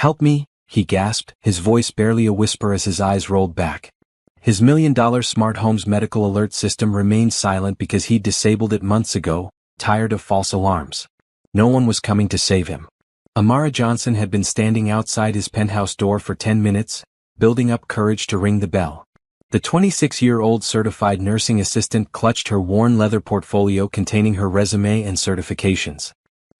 "Help me," he gasped, his voice barely a whisper as his eyes rolled back. His $1 million smart home's medical alert system remained silent because he'd disabled it months ago, tired of false alarms. No one was coming to save him. Amara Johnson had been standing outside his penthouse door for 10 minutes, building up courage to ring the bell. The 26-year-old certified nursing assistant clutched her worn leather portfolio containing her resume and certifications.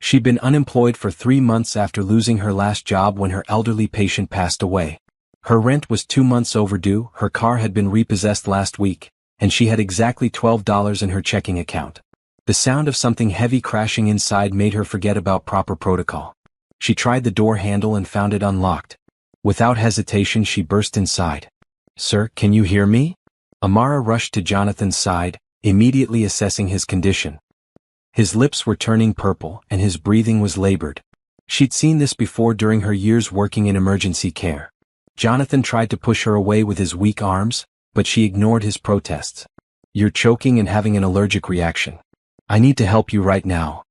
She'd been unemployed for 3 months after losing her last job when her elderly patient passed away. Her rent was 2 months overdue, her car had been repossessed last week, and she had exactly $12 in her checking account. The sound of something heavy crashing inside made her forget about proper protocol. She tried the door handle and found it unlocked. Without hesitation she burst inside. "Sir, can you hear me?" Amara rushed to Jonathan's side, immediately assessing his condition. His lips were turning purple and his breathing was labored. She'd seen this before during her years working in emergency care. Jonathan tried to push her away with his weak arms, but she ignored his protests. "You're choking and having an allergic reaction. I need to help you right now."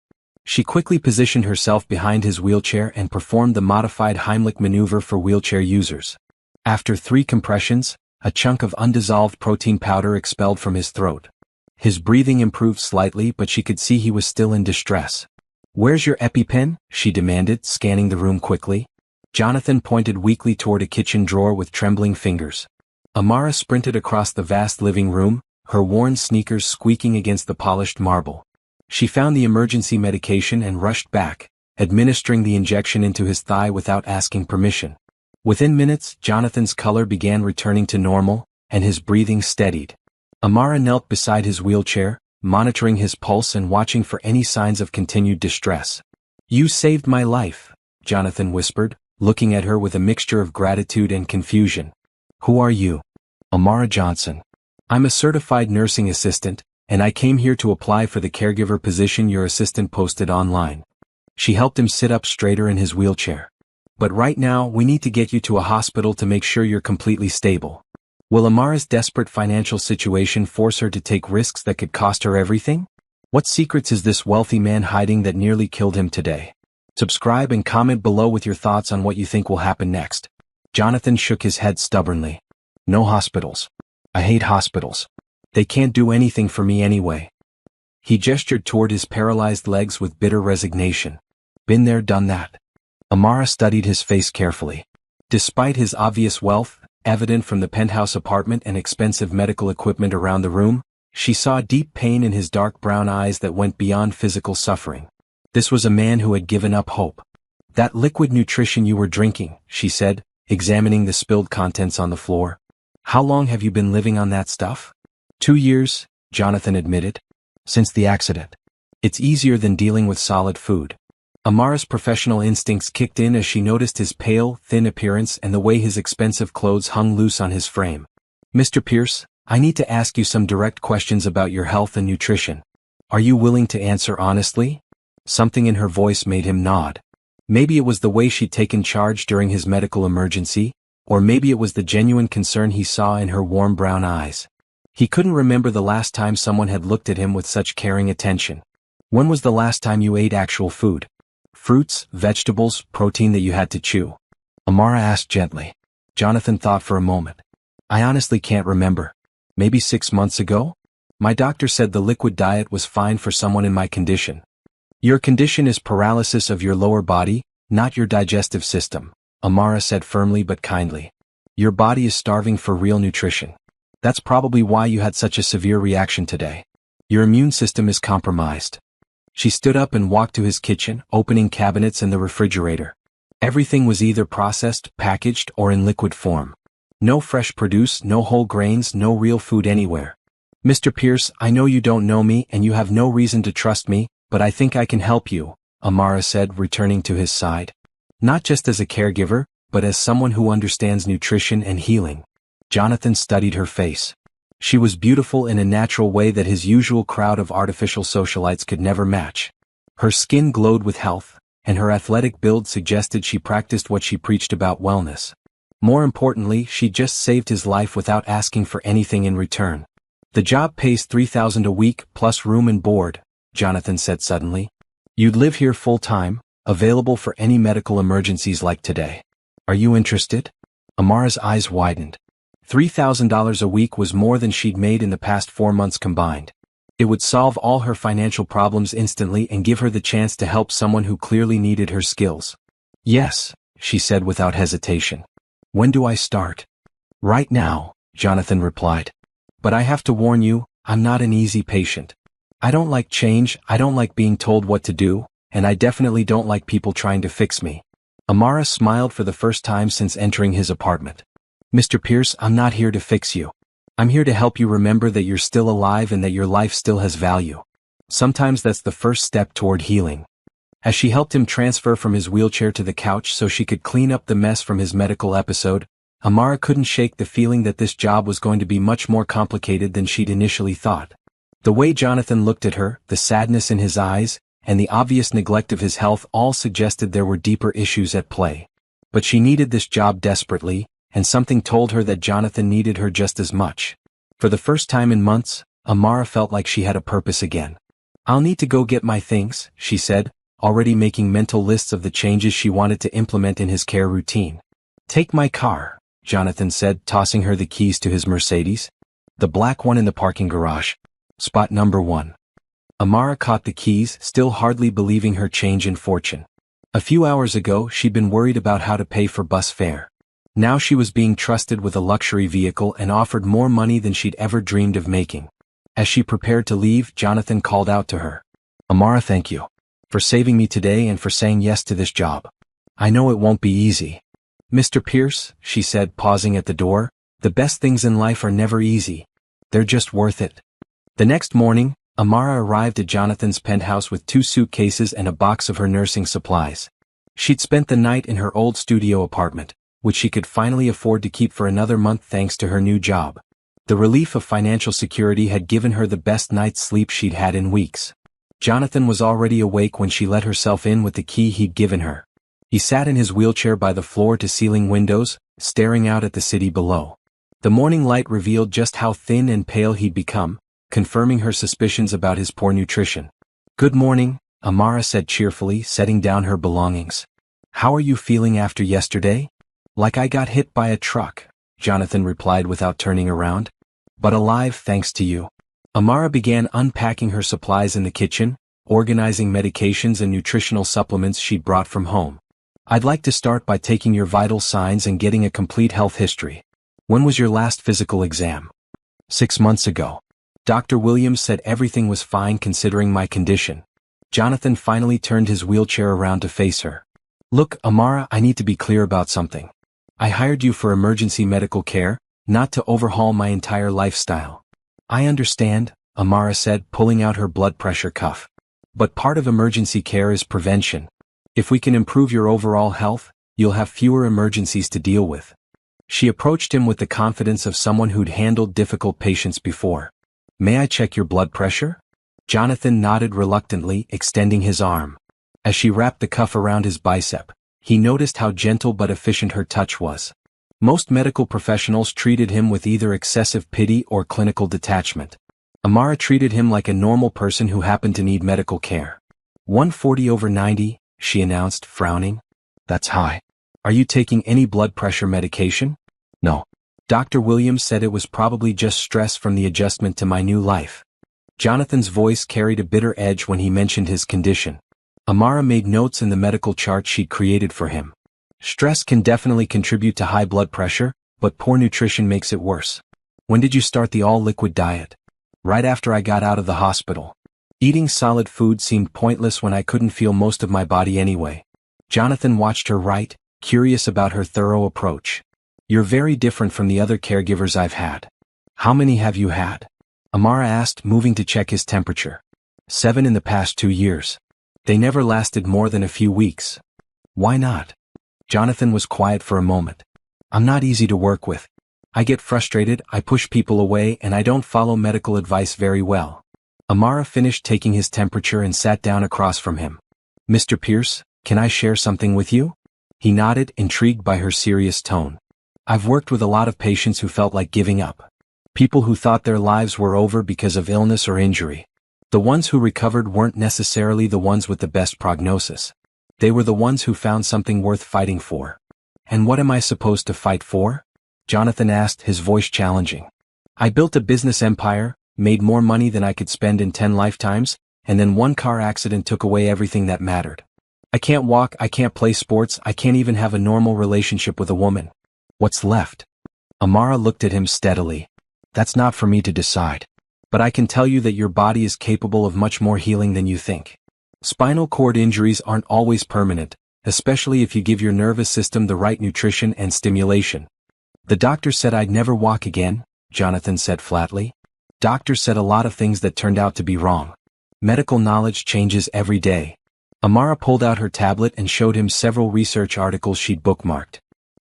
She quickly positioned herself behind his wheelchair and performed the modified Heimlich maneuver for wheelchair users. After 3 compressions, a chunk of undissolved protein powder expelled from his throat. His breathing improved slightly, but she could see he was still in distress. "Where's your EpiPen?" she demanded, scanning the room quickly. Jonathan pointed weakly toward a kitchen drawer with trembling fingers. Amara sprinted across the vast living room, her worn sneakers squeaking against the polished marble. She found the emergency medication and rushed back, administering the injection into his thigh without asking permission. Within minutes, Jonathan's color began returning to normal, and his breathing steadied. Amara knelt beside his wheelchair, monitoring his pulse and watching for any signs of continued distress. "You saved my life," Jonathan whispered, looking at her with a mixture of gratitude and confusion. "Who are you?" "Amara Johnson. I'm a certified nursing assistant, and I came here to apply for the caregiver position your assistant posted online." She helped him sit up straighter in his wheelchair. "But right now, we need to get you to a hospital to make sure you're completely stable." Will Amara's desperate financial situation force her to take risks that could cost her everything? What secrets is this wealthy man hiding that nearly killed him today? Subscribe and comment below with your thoughts on what you think will happen next. Jonathan shook his head stubbornly. "No hospitals. I hate hospitals. They can't do anything for me anyway." He gestured toward his paralyzed legs with bitter resignation. "Been there, done that." Amara studied his face carefully. Despite his obvious wealth, evident from the penthouse apartment and expensive medical equipment around the room, she saw deep pain in his dark brown eyes that went beyond physical suffering. This was a man who had given up hope. "That liquid nutrition you were drinking," she said, examining the spilled contents on the floor. "How long have you been living on that stuff?" 2 years, Jonathan admitted. "Since the accident. It's easier than dealing with solid food." Amara's professional instincts kicked in as she noticed his pale, thin appearance and the way his expensive clothes hung loose on his frame. "Mr. Pierce, I need to ask you some direct questions about your health and nutrition. Are you willing to answer honestly?" Something in her voice made him nod. Maybe it was the way she'd taken charge during his medical emergency, or maybe it was the genuine concern he saw in her warm brown eyes. He couldn't remember the last time someone had looked at him with such caring attention. "When was the last time you ate actual food? Fruits, vegetables, protein that you had to chew?" Amara asked gently. Jonathan thought for a moment. "I honestly can't remember. Maybe 6 months ago? My doctor said the liquid diet was fine for someone in my condition." "Your condition is paralysis of your lower body, not your digestive system," Amara said firmly but kindly. "Your body is starving for real nutrition. That's probably why you had such a severe reaction today. Your immune system is compromised." She stood up and walked to his kitchen, opening cabinets and the refrigerator. Everything was either processed, packaged, or in liquid form. No fresh produce, no whole grains, no real food anywhere. "Mr. Pierce, I know you don't know me and you have no reason to trust me, but I think I can help you," Amara said, returning to his side. "Not just as a caregiver, but as someone who understands nutrition and healing." Jonathan studied her face. She was beautiful in a natural way that his usual crowd of artificial socialites could never match. Her skin glowed with health, and her athletic build suggested she practiced what she preached about wellness. More importantly, she just saved his life without asking for anything in return. "The job pays $3,000 a week plus room and board," Jonathan said suddenly. "You'd live here full-time, available for any medical emergencies like today." Are you interested? Amara's eyes widened. $3,000 a week was more than she'd made in the past 4 months combined. It would solve all her financial problems instantly and give her the chance to help someone who clearly needed her skills. Yes, she said without hesitation. When do I start? Right now, Jonathan replied. But I have to warn you, I'm not an easy patient. I don't like change, I don't like being told what to do, and I definitely don't like people trying to fix me. Amara smiled for the first time since entering his apartment. Mr. Pierce, I'm not here to fix you. I'm here to help you remember that you're still alive and that your life still has value. Sometimes that's the first step toward healing. As she helped him transfer from his wheelchair to the couch so she could clean up the mess from his medical episode, Amara couldn't shake the feeling that this job was going to be much more complicated than she'd initially thought. The way Jonathan looked at her, the sadness in his eyes, and the obvious neglect of his health all suggested there were deeper issues at play. But she needed this job desperately, and something told her that Jonathan needed her just as much. For the first time in months, Amara felt like she had a purpose again. I'll need to go get my things, she said, already making mental lists of the changes she wanted to implement in his care routine. Take my car, Jonathan said, tossing her the keys to his Mercedes. The black one in the parking garage. Spot number 1. Amara caught the keys, still hardly believing her change in fortune. A few hours ago, she'd been worried about how to pay for bus fare. Now she was being trusted with a luxury vehicle and offered more money than she'd ever dreamed of making. As she prepared to leave, Jonathan called out to her. Amara, thank you for saving me today and for saying yes to this job. I know it won't be easy. Mr. Pierce, she said, pausing at the door, the best things in life are never easy. They're just worth it. The next morning, Amara arrived at Jonathan's penthouse with 2 suitcases and a box of her nursing supplies. She'd spent the night in her old studio apartment, which she could finally afford to keep for another month thanks to her new job. The relief of financial security had given her the best night's sleep she'd had in weeks. Jonathan was already awake when she let herself in with the key he'd given her. He sat in his wheelchair by the floor-to-ceiling windows, staring out at the city below. The morning light revealed just how thin and pale he'd become, confirming her suspicions about his poor nutrition. Good morning, Amara said cheerfully, setting down her belongings. How are you feeling after yesterday? Like I got hit by a truck, Jonathan replied without turning around. But alive thanks to you. Amara began unpacking her supplies in the kitchen, organizing medications and nutritional supplements she'd brought from home. I'd like to start by taking your vital signs and getting a complete health history. When was your last physical exam? 6 months ago. Dr. Williams said everything was fine considering my condition. Jonathan finally turned his wheelchair around to face her. Look, Amara, I need to be clear about something. I hired you for emergency medical care, not to overhaul my entire lifestyle. I understand, Amara said, pulling out her blood pressure cuff. But part of emergency care is prevention. If we can improve your overall health, you'll have fewer emergencies to deal with. She approached him with the confidence of someone who'd handled difficult patients before. May I check your blood pressure? Jonathan nodded reluctantly, extending his arm. As she wrapped the cuff around his bicep, he noticed how gentle but efficient her touch was. Most medical professionals treated him with either excessive pity or clinical detachment. Amara treated him like a normal person who happened to need medical care. 140/90, she announced, frowning. That's high. Are you taking any blood pressure medication? No. Dr. Williams said it was probably just stress from the adjustment to my new life. Jonathan's voice carried a bitter edge when he mentioned his condition. Amara made notes in the medical chart she'd created for him. Stress can definitely contribute to high blood pressure, but poor nutrition makes it worse. When did you start the all-liquid diet? Right after I got out of the hospital. Eating solid food seemed pointless when I couldn't feel most of my body anyway. Jonathan watched her write, curious about her thorough approach. You're very different from the other caregivers I've had. How many have you had? Amara asked, moving to check his temperature. 7 in the past 2 years. They never lasted more than a few weeks. Why not? Jonathan was quiet for a moment. I'm not easy to work with. I get frustrated, I push people away, and I don't follow medical advice very well. Amara finished taking his temperature and sat down across from him. Mr. Pierce, can I share something with you? He nodded, intrigued by her serious tone. I've worked with a lot of patients who felt like giving up. People who thought their lives were over because of illness or injury. The ones who recovered weren't necessarily the ones with the best prognosis. They were the ones who found something worth fighting for. And what am I supposed to fight for? Jonathan asked, his voice challenging. I built a business empire, made more money than I could spend in 10 lifetimes, and then one car accident took away everything that mattered. I can't walk, I can't play sports, I can't even have a normal relationship with a woman. What's left? Amara looked at him steadily. That's not for me to decide. But I can tell you that your body is capable of much more healing than you think. Spinal cord injuries aren't always permanent, especially if you give your nervous system the right nutrition and stimulation. The doctor said I'd never walk again, Jonathan said flatly. Doctors said a lot of things that turned out to be wrong. Medical knowledge changes every day. Amara pulled out her tablet and showed him several research articles she'd bookmarked.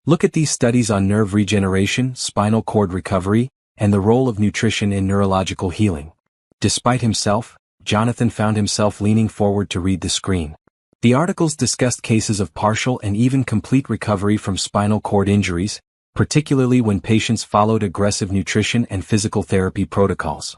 Look at these studies on nerve regeneration, spinal cord recovery, and the role of nutrition in neurological healing. Despite himself, Jonathan found himself leaning forward to read the screen. The articles discussed cases of partial and even complete recovery from spinal cord injuries, particularly when patients followed aggressive nutrition and physical therapy protocols.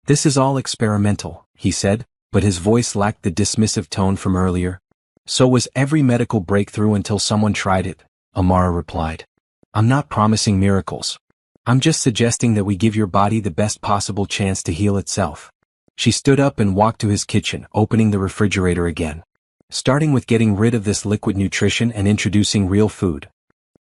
This is all experimental, he said, but his voice lacked the dismissive tone from earlier. So was every medical breakthrough until someone tried it, Amara replied. I'm not promising miracles. I'm just suggesting that we give your body the best possible chance to heal itself. She stood up and walked to his kitchen, opening the refrigerator again. Starting with getting rid of this liquid nutrition and introducing real food.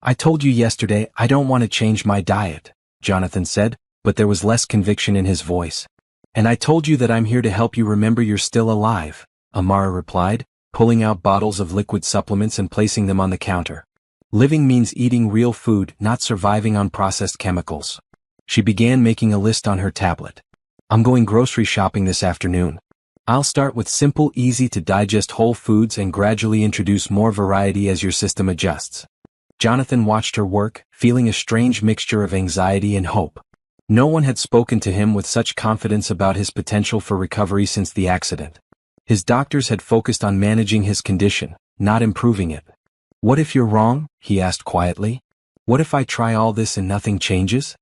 I told you yesterday I don't want to change my diet, Jonathan said, but there was less conviction in his voice. And I told you that I'm here to help you remember you're still alive, Amara replied, pulling out bottles of liquid supplements and placing them on the counter. Living means eating real food, not surviving on processed chemicals. She began making a list on her tablet. I'm going grocery shopping this afternoon. I'll start with simple, easy-to-digest whole foods and gradually introduce more variety as your system adjusts. Jonathan watched her work, feeling a strange mixture of anxiety and hope. No one had spoken to him with such confidence about his potential for recovery since the accident. His doctors had focused on managing his condition, not improving it. What if you're wrong? He asked quietly. What if I try all this and nothing changes?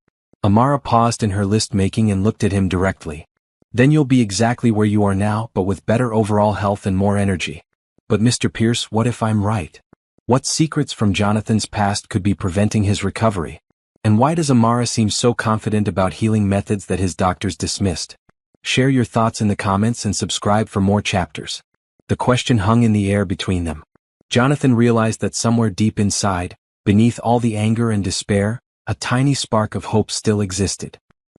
Amara paused in her list-making and looked at him directly. Then you'll be exactly where you are now, but with better overall health and more energy. But Mr. Pierce, what if I'm right? What secrets from Jonathan's past could be preventing his recovery? And why does Amara seem so confident about healing methods that his doctors dismissed? Share your thoughts in the comments and subscribe for more chapters. The question hung in the air between them. Jonathan realized that somewhere deep inside, beneath all the anger and despair, a tiny spark of hope still existed.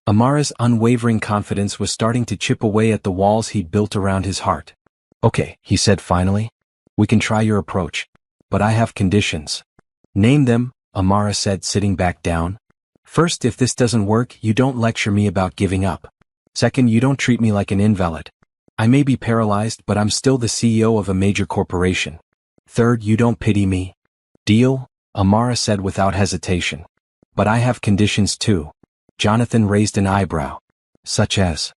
Amara's unwavering confidence was starting to chip away at the walls he'd built around his heart. Okay, he said finally. We can try your approach. But I have conditions. Name them, Amara said, sitting back down. First, if this doesn't work, you don't lecture me about giving up. Second, you don't treat me like an invalid. I may be paralyzed, but I'm still the CEO of a major corporation. Third, you don't pity me. Deal? Amara said without hesitation. But I have conditions too. Jonathan raised an eyebrow. Such as?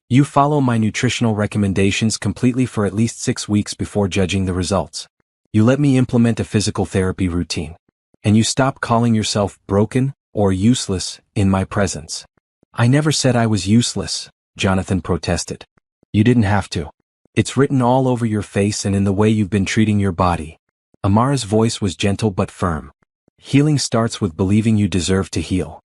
You follow my nutritional recommendations completely for at least 6 weeks before judging the results. You let me implement a physical therapy routine. And you stop calling yourself broken or useless in my presence. I never said I was useless, Jonathan protested. You didn't have to. It's written all over your face and in the way you've been treating your body. Amara's voice was gentle but firm. Healing starts with believing you deserve to heal.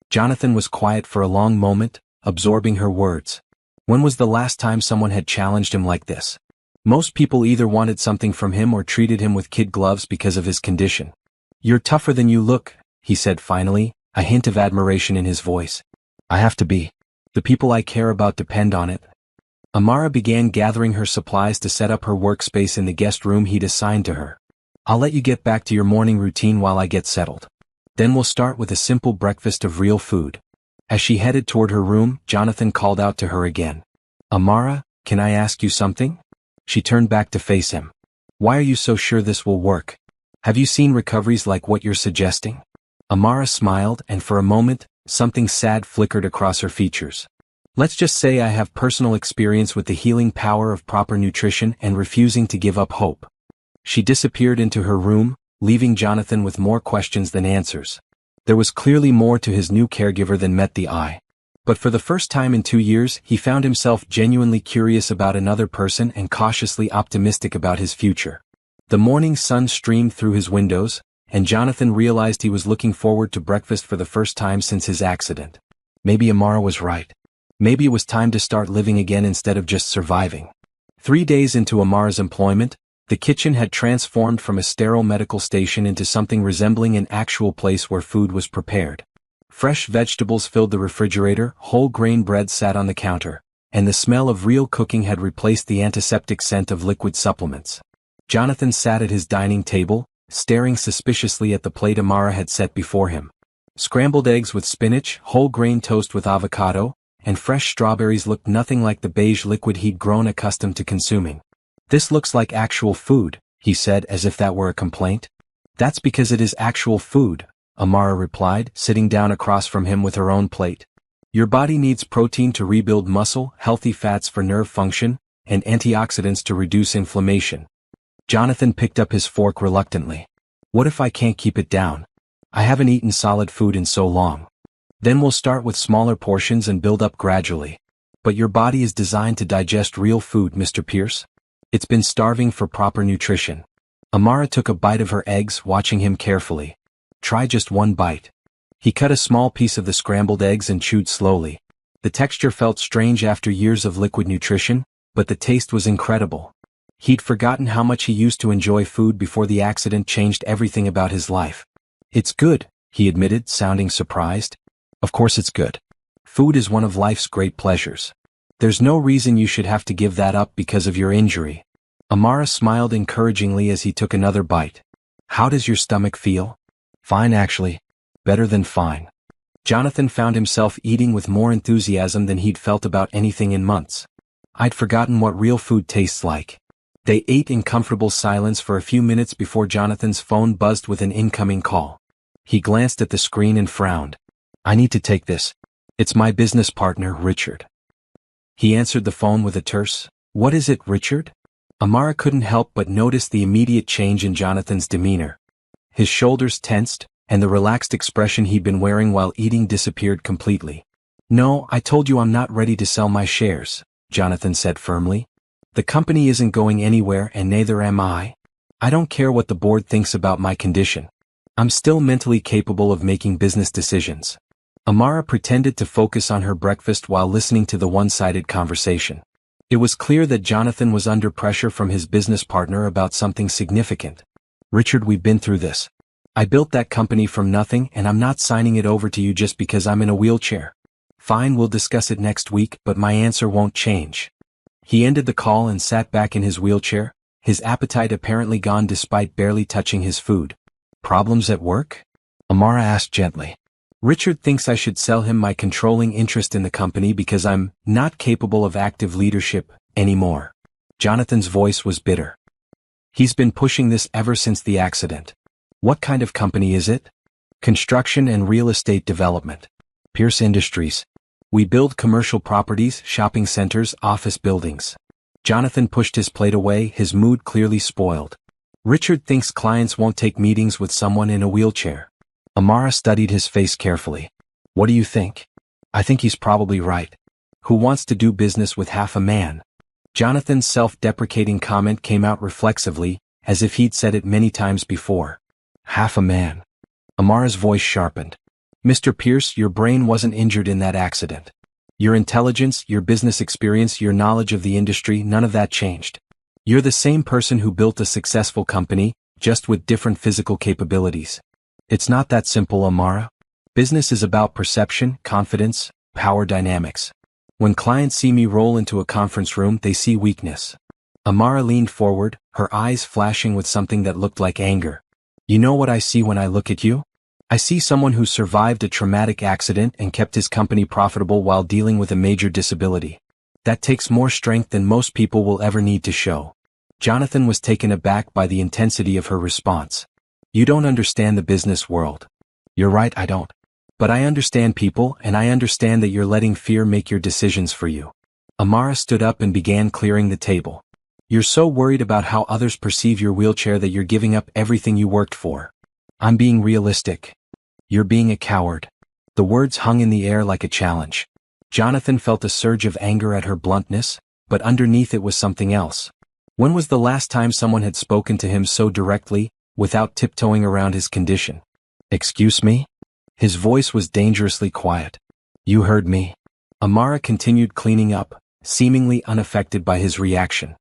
Jonathan was quiet for a long moment, absorbing her words. When was the last time someone had challenged him like this? Most people either wanted something from him or treated him with kid gloves because of his condition. You're tougher than you look, he said finally, a hint of admiration in his voice. I have to be. The people I care about depend on it. Amara began gathering her supplies to set up her workspace in the guest room he'd assigned to her. I'll let you get back to your morning routine while I get settled. Then we'll start with a simple breakfast of real food. As she headed toward her room, Jonathan called out to her again. Amara, can I ask you something? She turned back to face him. Why are you so sure this will work? Have you seen recoveries like what you're suggesting? Amara smiled, and for a moment, something sad flickered across her features. Let's just say I have personal experience with the healing power of proper nutrition and refusing to give up hope. She disappeared into her room, leaving Jonathan with more questions than answers. There was clearly more to his new caregiver than met the eye. But for the first time in 2 years, he found himself genuinely curious about another person and cautiously optimistic about his future. The morning sun streamed through his windows, and Jonathan realized he was looking forward to breakfast for the first time since his accident. Maybe Amara was right. Maybe it was time to start living again instead of just surviving. 3 days into Amara's employment, the kitchen had transformed from a sterile medical station into something resembling an actual place where food was prepared. Fresh vegetables filled the refrigerator, whole grain bread sat on the counter, and the smell of real cooking had replaced the antiseptic scent of liquid supplements. Jonathan sat at his dining table, staring suspiciously at the plate Amara had set before him. Scrambled eggs with spinach, whole grain toast with avocado, and fresh strawberries looked nothing like the beige liquid he'd grown accustomed to consuming. "This looks like actual food," he said as if that were a complaint. "That's because it is actual food," Amara replied, sitting down across from him with her own plate. "Your body needs protein to rebuild muscle, healthy fats for nerve function, and antioxidants to reduce inflammation." Jonathan picked up his fork reluctantly. "What if I can't keep it down? I haven't eaten solid food in so long." "Then we'll start with smaller portions and build up gradually. But your body is designed to digest real food, Mr. Pierce. It's been starving for proper nutrition." Amara took a bite of her eggs, watching him carefully. "Try just one bite." He cut a small piece of the scrambled eggs and chewed slowly. The texture felt strange after years of liquid nutrition, but the taste was incredible. He'd forgotten how much he used to enjoy food before the accident changed everything about his life. "It's good," he admitted, sounding surprised. "Of course it's good. Food is one of life's great pleasures. There's no reason you should have to give that up because of your injury." Amara smiled encouragingly as he took another bite. "How does your stomach feel?" "Fine actually. Better than fine." Jonathan found himself eating with more enthusiasm than he'd felt about anything in months. I'd forgotten what real food tastes like. They ate in comfortable silence for a few minutes before Jonathan's phone buzzed with an incoming call. He glanced at the screen and frowned. "I need to take this. It's my business partner, Richard." He answered the phone with a terse, "What is it, Richard?" Amara couldn't help but notice the immediate change in Jonathan's demeanor. His shoulders tensed, and the relaxed expression he'd been wearing while eating disappeared completely. "No, I told you I'm not ready to sell my shares," Jonathan said firmly. "The company isn't going anywhere and neither am I. I don't care what the board thinks about my condition. I'm still mentally capable of making business decisions." Amara pretended to focus on her breakfast while listening to the one-sided conversation. It was clear that Jonathan was under pressure from his business partner about something significant. "Richard, we've been through this. I built that company from nothing and I'm not signing it over to you just because I'm in a wheelchair. Fine, we'll discuss it next week, but my answer won't change." He ended the call and sat back in his wheelchair, his appetite apparently gone despite barely touching his food. "Problems at work?" Amara asked gently. "Richard thinks I should sell him my controlling interest in the company because I'm not capable of active leadership anymore." Jonathan's voice was bitter. "He's been pushing this ever since the accident." "What kind of company is it?" "Construction and real estate development. Pierce Industries. We build commercial properties, shopping centers, office buildings." Jonathan pushed his plate away, his mood clearly spoiled. "Richard thinks clients won't take meetings with someone in a wheelchair." Amara studied his face carefully. "What do you think?" "I think he's probably right. Who wants to do business with half a man?" Jonathan's self-deprecating comment came out reflexively, as if he'd said it many times before. "Half a man." Amara's voice sharpened. "Mr. Pierce, your brain wasn't injured in that accident. Your intelligence, your business experience, your knowledge of the industry, none of that changed. You're the same person who built a successful company, just with different physical capabilities. It's not that simple, Amara. Business is about perception, confidence, power dynamics. When clients see me roll into a conference room, they see weakness." Amara leaned forward, her eyes flashing with something that looked like anger. "You know what I see when I look at you? I see someone who survived a traumatic accident and kept his company profitable while dealing with a major disability. That takes more strength than most people will ever need to show." Jonathan was taken aback by the intensity of her response. "You don't understand the business world." "You're right, I don't. But I understand people, and I understand that you're letting fear make your decisions for you." Amara stood up and began clearing the table. "You're so worried about how others perceive your wheelchair that you're giving up everything you worked for." "I'm being realistic." "You're being a coward." The words hung in the air like a challenge. Jonathan felt a surge of anger at her bluntness, but underneath it was something else. When was the last time someone had spoken to him so directly, without tiptoeing around his condition. "Excuse me?" His voice was dangerously quiet. "You heard me." Amara continued cleaning up, seemingly unaffected by his reaction.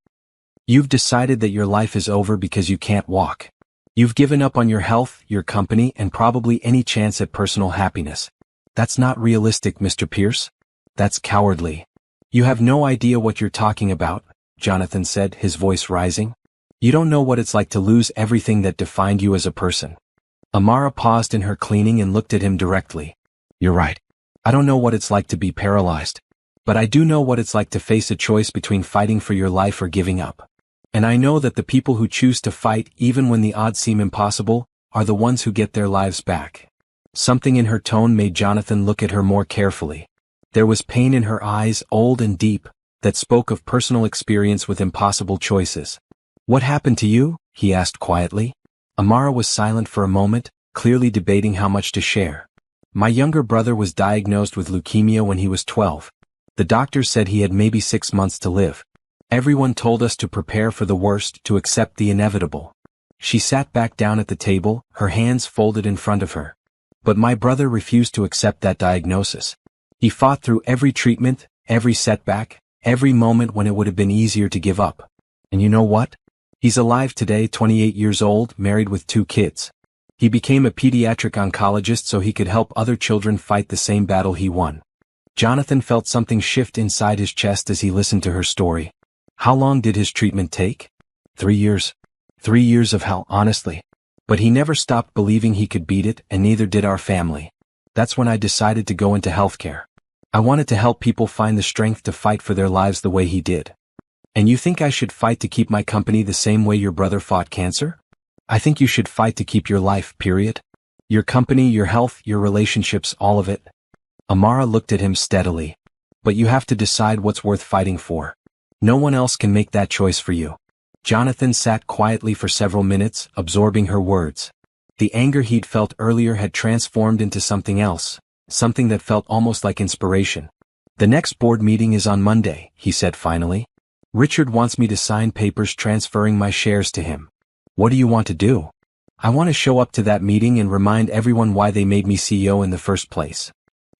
"You've decided that your life is over because you can't walk. You've given up on your health, your company, and probably any chance at personal happiness. That's not realistic, Mr. Pierce. That's cowardly. You have no idea what you're talking about," Jonathan said, his voice rising. "You don't know what it's like to lose everything that defined you as a person." Amara paused in her cleaning and looked at him directly. "You're right. I don't know what it's like to be paralyzed. But I do know what it's like to face a choice between fighting for your life or giving up. And I know that the people who choose to fight even when the odds seem impossible are the ones who get their lives back." Something in her tone made Jonathan look at her more carefully. There was pain in her eyes, old and deep, that spoke of personal experience with impossible choices. "What happened to you?" he asked quietly. Amara was silent for a moment, clearly debating how much to share. "My younger brother was diagnosed with leukemia when he was 12. The doctors said he had maybe 6 months to live. Everyone told us to prepare for the worst, to accept the inevitable." She sat back down at the table, her hands folded in front of her. "But my brother refused to accept that diagnosis. He fought through every treatment, every setback, every moment when it would have been easier to give up. And you know what? He's alive today, 28 years old, married with 2 kids. He became a pediatric oncologist so he could help other children fight the same battle he won." Jonathan felt something shift inside his chest as he listened to her story. How long did his treatment take? 3 years. 3 years of hell, honestly. But he never stopped believing he could beat it, and neither did our family. That's when I decided to go into healthcare. I wanted to help people find the strength to fight for their lives the way he did. "And you think I should fight to keep my company the same way your brother fought cancer? I think you should fight to keep your life, period. Your company, your health, your relationships, all of it." Amara looked at him steadily. "But you have to decide what's worth fighting for. No one else can make that choice for you." Jonathan sat quietly for several minutes, absorbing her words. The anger he'd felt earlier had transformed into something else, something that felt almost like inspiration. "The next board meeting is on Monday," he said finally. "Richard wants me to sign papers transferring my shares to him." "What do you want to do?" "I want to show up to that meeting and remind everyone why they made me CEO in the first place."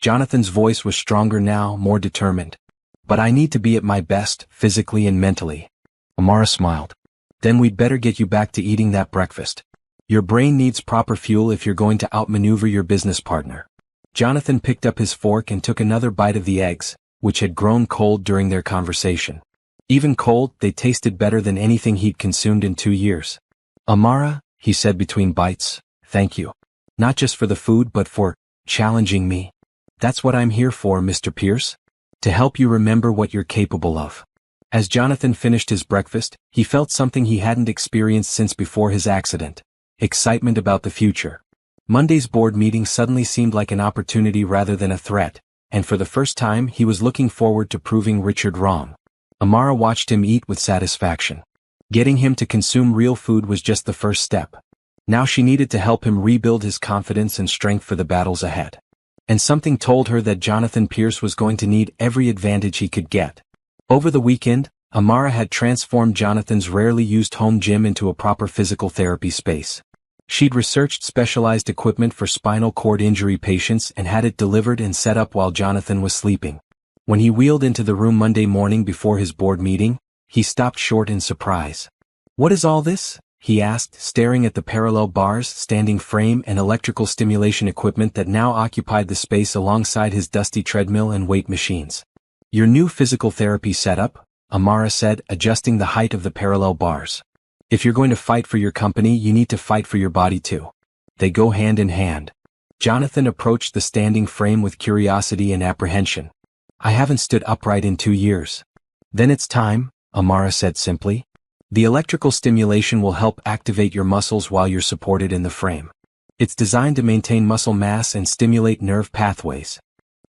Jonathan's voice was stronger now, more determined. "But I need to be at my best, physically and mentally." Amara smiled. "Then we'd better get you back to eating that breakfast. Your brain needs proper fuel if you're going to outmaneuver your business partner." Jonathan picked up his fork and took another bite of the eggs, which had grown cold during their conversation. Even cold, they tasted better than anything he'd consumed in 2 years. "Amara," he said between bites, "thank you. Not just for the food but for challenging me. That's what I'm here for, Mr. Pierce. To help you remember what you're capable of." As Jonathan finished his breakfast, he felt something he hadn't experienced since before his accident. Excitement about the future. Monday's board meeting suddenly seemed like an opportunity rather than a threat, and for the first time he was looking forward to proving Richard wrong. Amara watched him eat with satisfaction. Getting him to consume real food was just the first step. Now she needed to help him rebuild his confidence and strength for the battles ahead. And something told her that Jonathan Pierce was going to need every advantage he could get. Over the weekend, Amara had transformed Jonathan's rarely used home gym into a proper physical therapy space. She'd researched specialized equipment for spinal cord injury patients and had it delivered and set up while Jonathan was sleeping. When he wheeled into the room Monday morning before his board meeting, he stopped short in surprise. "What is all this?" he asked, staring at the parallel bars, standing frame and electrical stimulation equipment that now occupied the space alongside his dusty treadmill and weight machines. "Your new physical therapy setup," Amara said, adjusting the height of the parallel bars. "If you're going to fight for your company, you need to fight for your body too. They go hand in hand." Jonathan approached the standing frame with curiosity and apprehension. "I haven't stood upright in 2 years." "Then it's time," Amara said simply. "The electrical stimulation will help activate your muscles while you're supported in the frame. It's designed to maintain muscle mass and stimulate nerve pathways.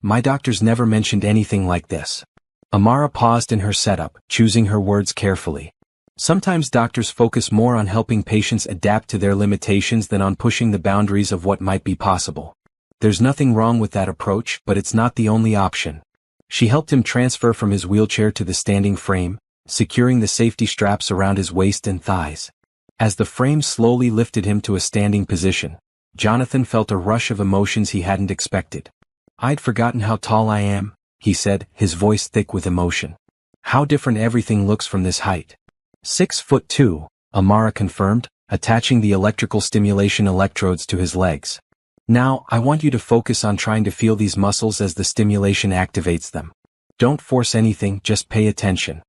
My doctors never mentioned anything like this." Amara paused in her setup, choosing her words carefully. Sometimes doctors focus more on helping patients adapt to their limitations than on pushing the boundaries of what might be possible. There's nothing wrong with that approach, but it's not the only option. She helped him transfer from his wheelchair to the standing frame, securing the safety straps around his waist and thighs. As the frame slowly lifted him to a standing position, Jonathan felt a rush of emotions he hadn't expected. "I'd forgotten how tall I am," he said, his voice thick with emotion. "How different everything looks from this height." 6'2", Amara confirmed, attaching the electrical stimulation electrodes to his legs. "Now, I want you to focus on trying to feel these muscles as the stimulation activates them. Don't force anything, just pay attention."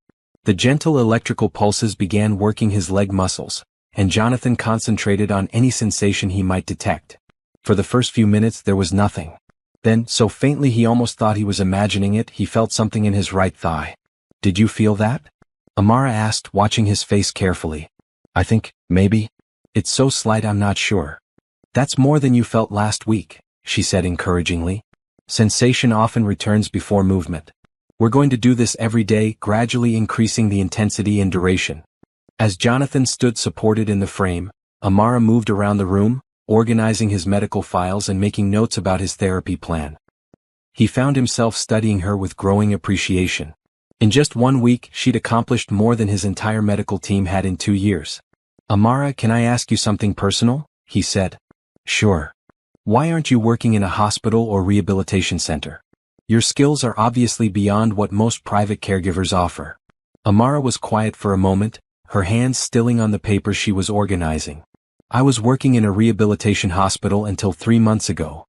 The gentle electrical pulses began working his leg muscles, and Jonathan concentrated on any sensation he might detect. For the first few minutes there was nothing. Then, so faintly he almost thought he was imagining it, he felt something in his right thigh. "Did you feel that?" Amara asked, watching his face carefully. "I think, maybe. It's so slight I'm not sure." "That's more than you felt last week," she said encouragingly. "Sensation often returns before movement. We're going to do this every day, gradually increasing the intensity and duration." As Jonathan stood supported in the frame, Amara moved around the room, organizing his medical files and making notes about his therapy plan. He found himself studying her with growing appreciation. In just 1 week, she'd accomplished more than his entire medical team had in 2 years. "Amara, can I ask you something personal?" he said. "Sure. Why aren't you working in a hospital or rehabilitation center? Your skills are obviously beyond what most private caregivers offer." Amara was quiet for a moment, her hands stilling on the papers she was organizing. "I was working in a rehabilitation hospital until 3 months ago."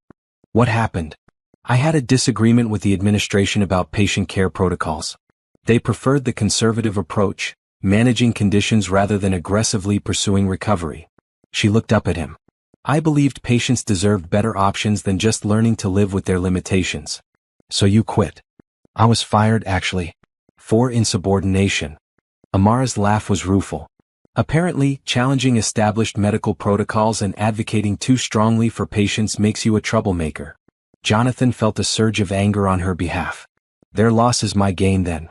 "What happened?" "I had a disagreement with the administration about patient care protocols. They preferred the conservative approach, managing conditions rather than aggressively pursuing recovery." She looked up at him. "I believed patients deserved better options than just learning to live with their limitations." "So you quit?" "I was fired, actually. For insubordination." Amara's laugh was rueful. "Apparently, challenging established medical protocols and advocating too strongly for patients makes you a troublemaker." Jonathan felt a surge of anger on her behalf. "Their loss is my gain then."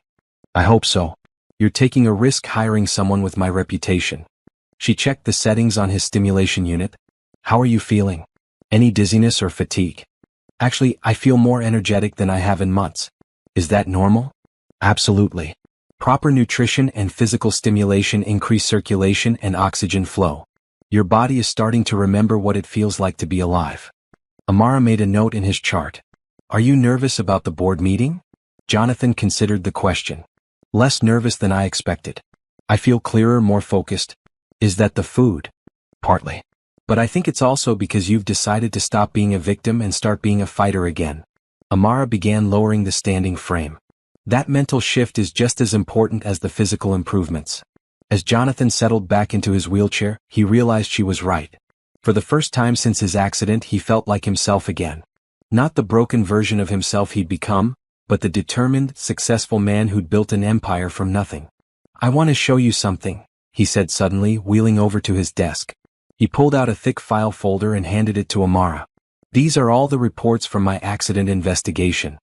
"I hope so. You're taking a risk hiring someone with my reputation." She checked the settings on his stimulation unit. "How are you feeling? Any dizziness or fatigue?" "Actually, I feel more energetic than I have in months." "Is that normal?" "Absolutely. Proper nutrition and physical stimulation increase circulation and oxygen flow. Your body is starting to remember what it feels like to be alive." Amara made a note in his chart. "Are you nervous about the board meeting?" Jonathan considered the question. "Less nervous than I expected. I feel clearer, more focused." "Is that the food?" "Partly. But I think it's also because you've decided to stop being a victim and start being a fighter again." Amara began lowering the standing frame. "That mental shift is just as important as the physical improvements." As Jonathan settled back into his wheelchair, he realized she was right. For the first time since his accident, he felt like himself again. Not the broken version of himself he'd become, but the determined, successful man who'd built an empire from nothing. "I want to show you something," he said suddenly, wheeling over to his desk. He pulled out a thick file folder and handed it to Amara. "These are all the reports from my accident investigation."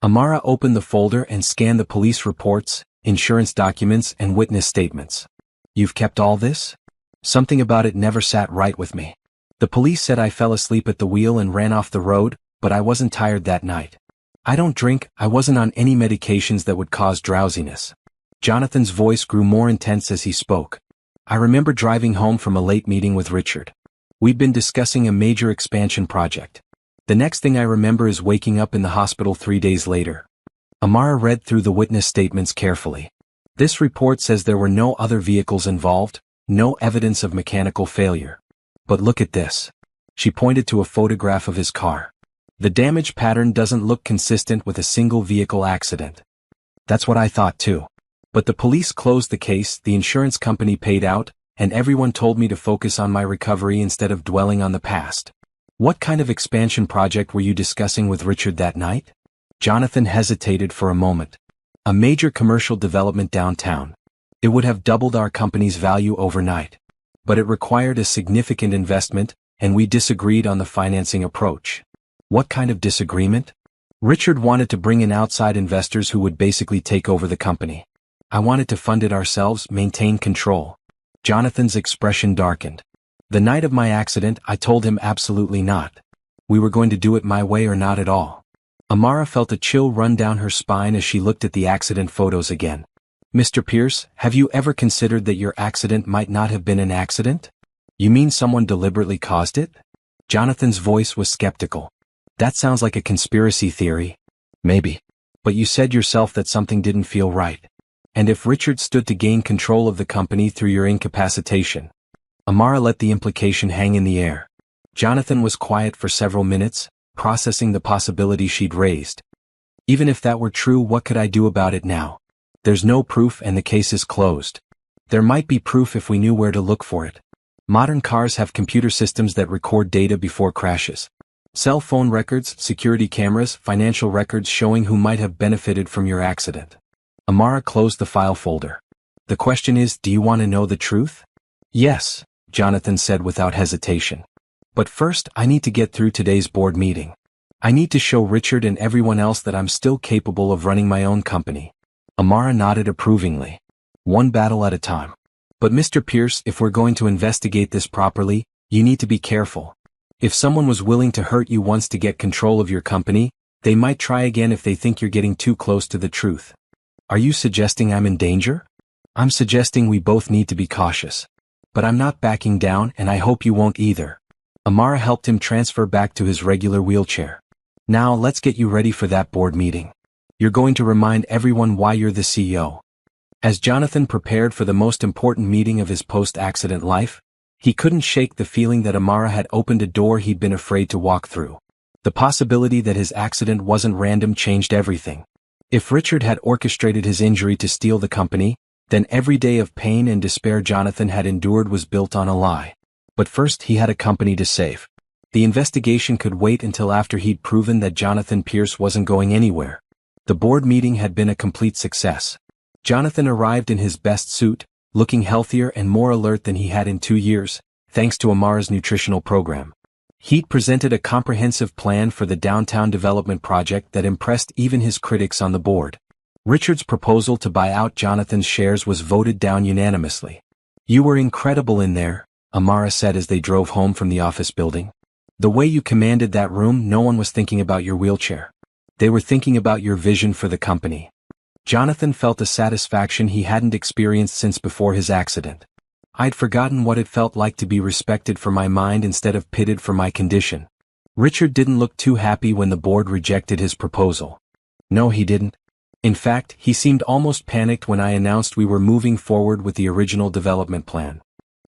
Amara opened the folder and scanned the police reports, insurance documents, and witness statements. "You've kept all this?" "Something about it never sat right with me. The police said I fell asleep at the wheel and ran off the road, but I wasn't tired that night. I don't drink, I wasn't on any medications that would cause drowsiness." Jonathan's voice grew more intense as he spoke. "I remember driving home from a late meeting with Richard. We'd been discussing a major expansion project. The next thing I remember is waking up in the hospital 3 days later." Amara read through the witness statements carefully. "This report says there were no other vehicles involved, no evidence of mechanical failure. But look at this." She pointed to a photograph of his car. "The damage pattern doesn't look consistent with a single vehicle accident." "That's what I thought too. But the police closed the case, the insurance company paid out, and everyone told me to focus on my recovery instead of dwelling on the past." "What kind of expansion project were you discussing with Richard that night?" Jonathan hesitated for a moment. "A major commercial development downtown. It would have doubled our company's value overnight. But it required a significant investment, and we disagreed on the financing approach." "What kind of disagreement?" "Richard wanted to bring in outside investors who would basically take over the company. I wanted to fund it ourselves, maintain control." Jonathan's expression darkened. "The night of my accident, I told him absolutely not. We were going to do it my way or not at all." Amara felt a chill run down her spine as she looked at the accident photos again. Mr. Pierce, have you ever considered that your accident might not have been an accident? You mean someone deliberately caused it? Jonathan's voice was skeptical. That sounds like a conspiracy theory. Maybe. But you said yourself that something didn't feel right. And if Richard stood to gain control of the company through your incapacitation? Amara let the implication hang in the air. Jonathan was quiet for several minutes, processing the possibility she'd raised. Even if that were true, what could I do about it now? There's no proof and the case is closed. There might be proof if we knew where to look for it. Modern cars have computer systems that record data before crashes. Cell phone records, security cameras, financial records showing who might have benefited from your accident. Amara closed the file folder. The question is, do you want to know the truth? Yes, Jonathan said without hesitation. But first, I need to get through today's board meeting. I need to show Richard and everyone else that I'm still capable of running my own company. Amara nodded approvingly. One battle at a time. But Mr. Pierce, if we're going to investigate this properly, you need to be careful. If someone was willing to hurt you once to get control of your company, they might try again if they think you're getting too close to the truth. Are you suggesting I'm in danger? I'm suggesting we both need to be cautious. But I'm not backing down, and I hope you won't either. Amara helped him transfer back to his regular wheelchair. Now let's get you ready for that board meeting. You're going to remind everyone why you're the CEO. As Jonathan prepared for the most important meeting of his post-accident life, he couldn't shake the feeling that Amara had opened a door he'd been afraid to walk through. The possibility that his accident wasn't random changed everything. If Richard had orchestrated his injury to steal the company, then every day of pain and despair Jonathan had endured was built on a lie. But first he had a company to save. The investigation could wait until after he'd proven that Jonathan Pierce wasn't going anywhere. The board meeting had been a complete success. Jonathan arrived in his best suit, looking healthier and more alert than he had in 2 years, thanks to Amara's nutritional program. He'd presented a comprehensive plan for the downtown development project that impressed even his critics on the board. Richard's proposal to buy out Jonathan's shares was voted down unanimously. You were incredible in there, Amara said as they drove home from the office building. The way you commanded that room, no one was thinking about your wheelchair. They were thinking about your vision for the company. Jonathan felt a satisfaction he hadn't experienced since before his accident. I'd forgotten what it felt like to be respected for my mind instead of pitted for my condition. Richard didn't look too happy when the board rejected his proposal. No, he didn't. In fact, he seemed almost panicked when I announced we were moving forward with the original development plan.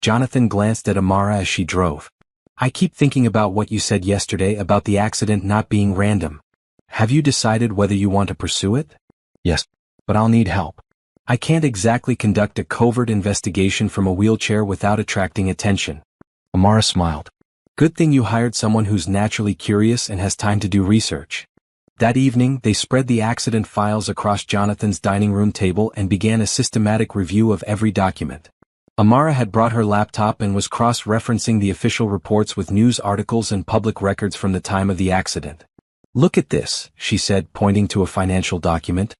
Jonathan glanced at Amara as she drove. I keep thinking about what you said yesterday about the accident not being random. Have you decided whether you want to pursue it? Yes, but I'll need help. I can't exactly conduct a covert investigation from a wheelchair without attracting attention. Amara smiled. Good thing you hired someone who's naturally curious and has time to do research. That evening, they spread the accident files across Jonathan's dining room table and began a systematic review of every document. Amara had brought her laptop and was cross-referencing the official reports with news articles and public records from the time of the accident. Look at this, she said, pointing to a financial document.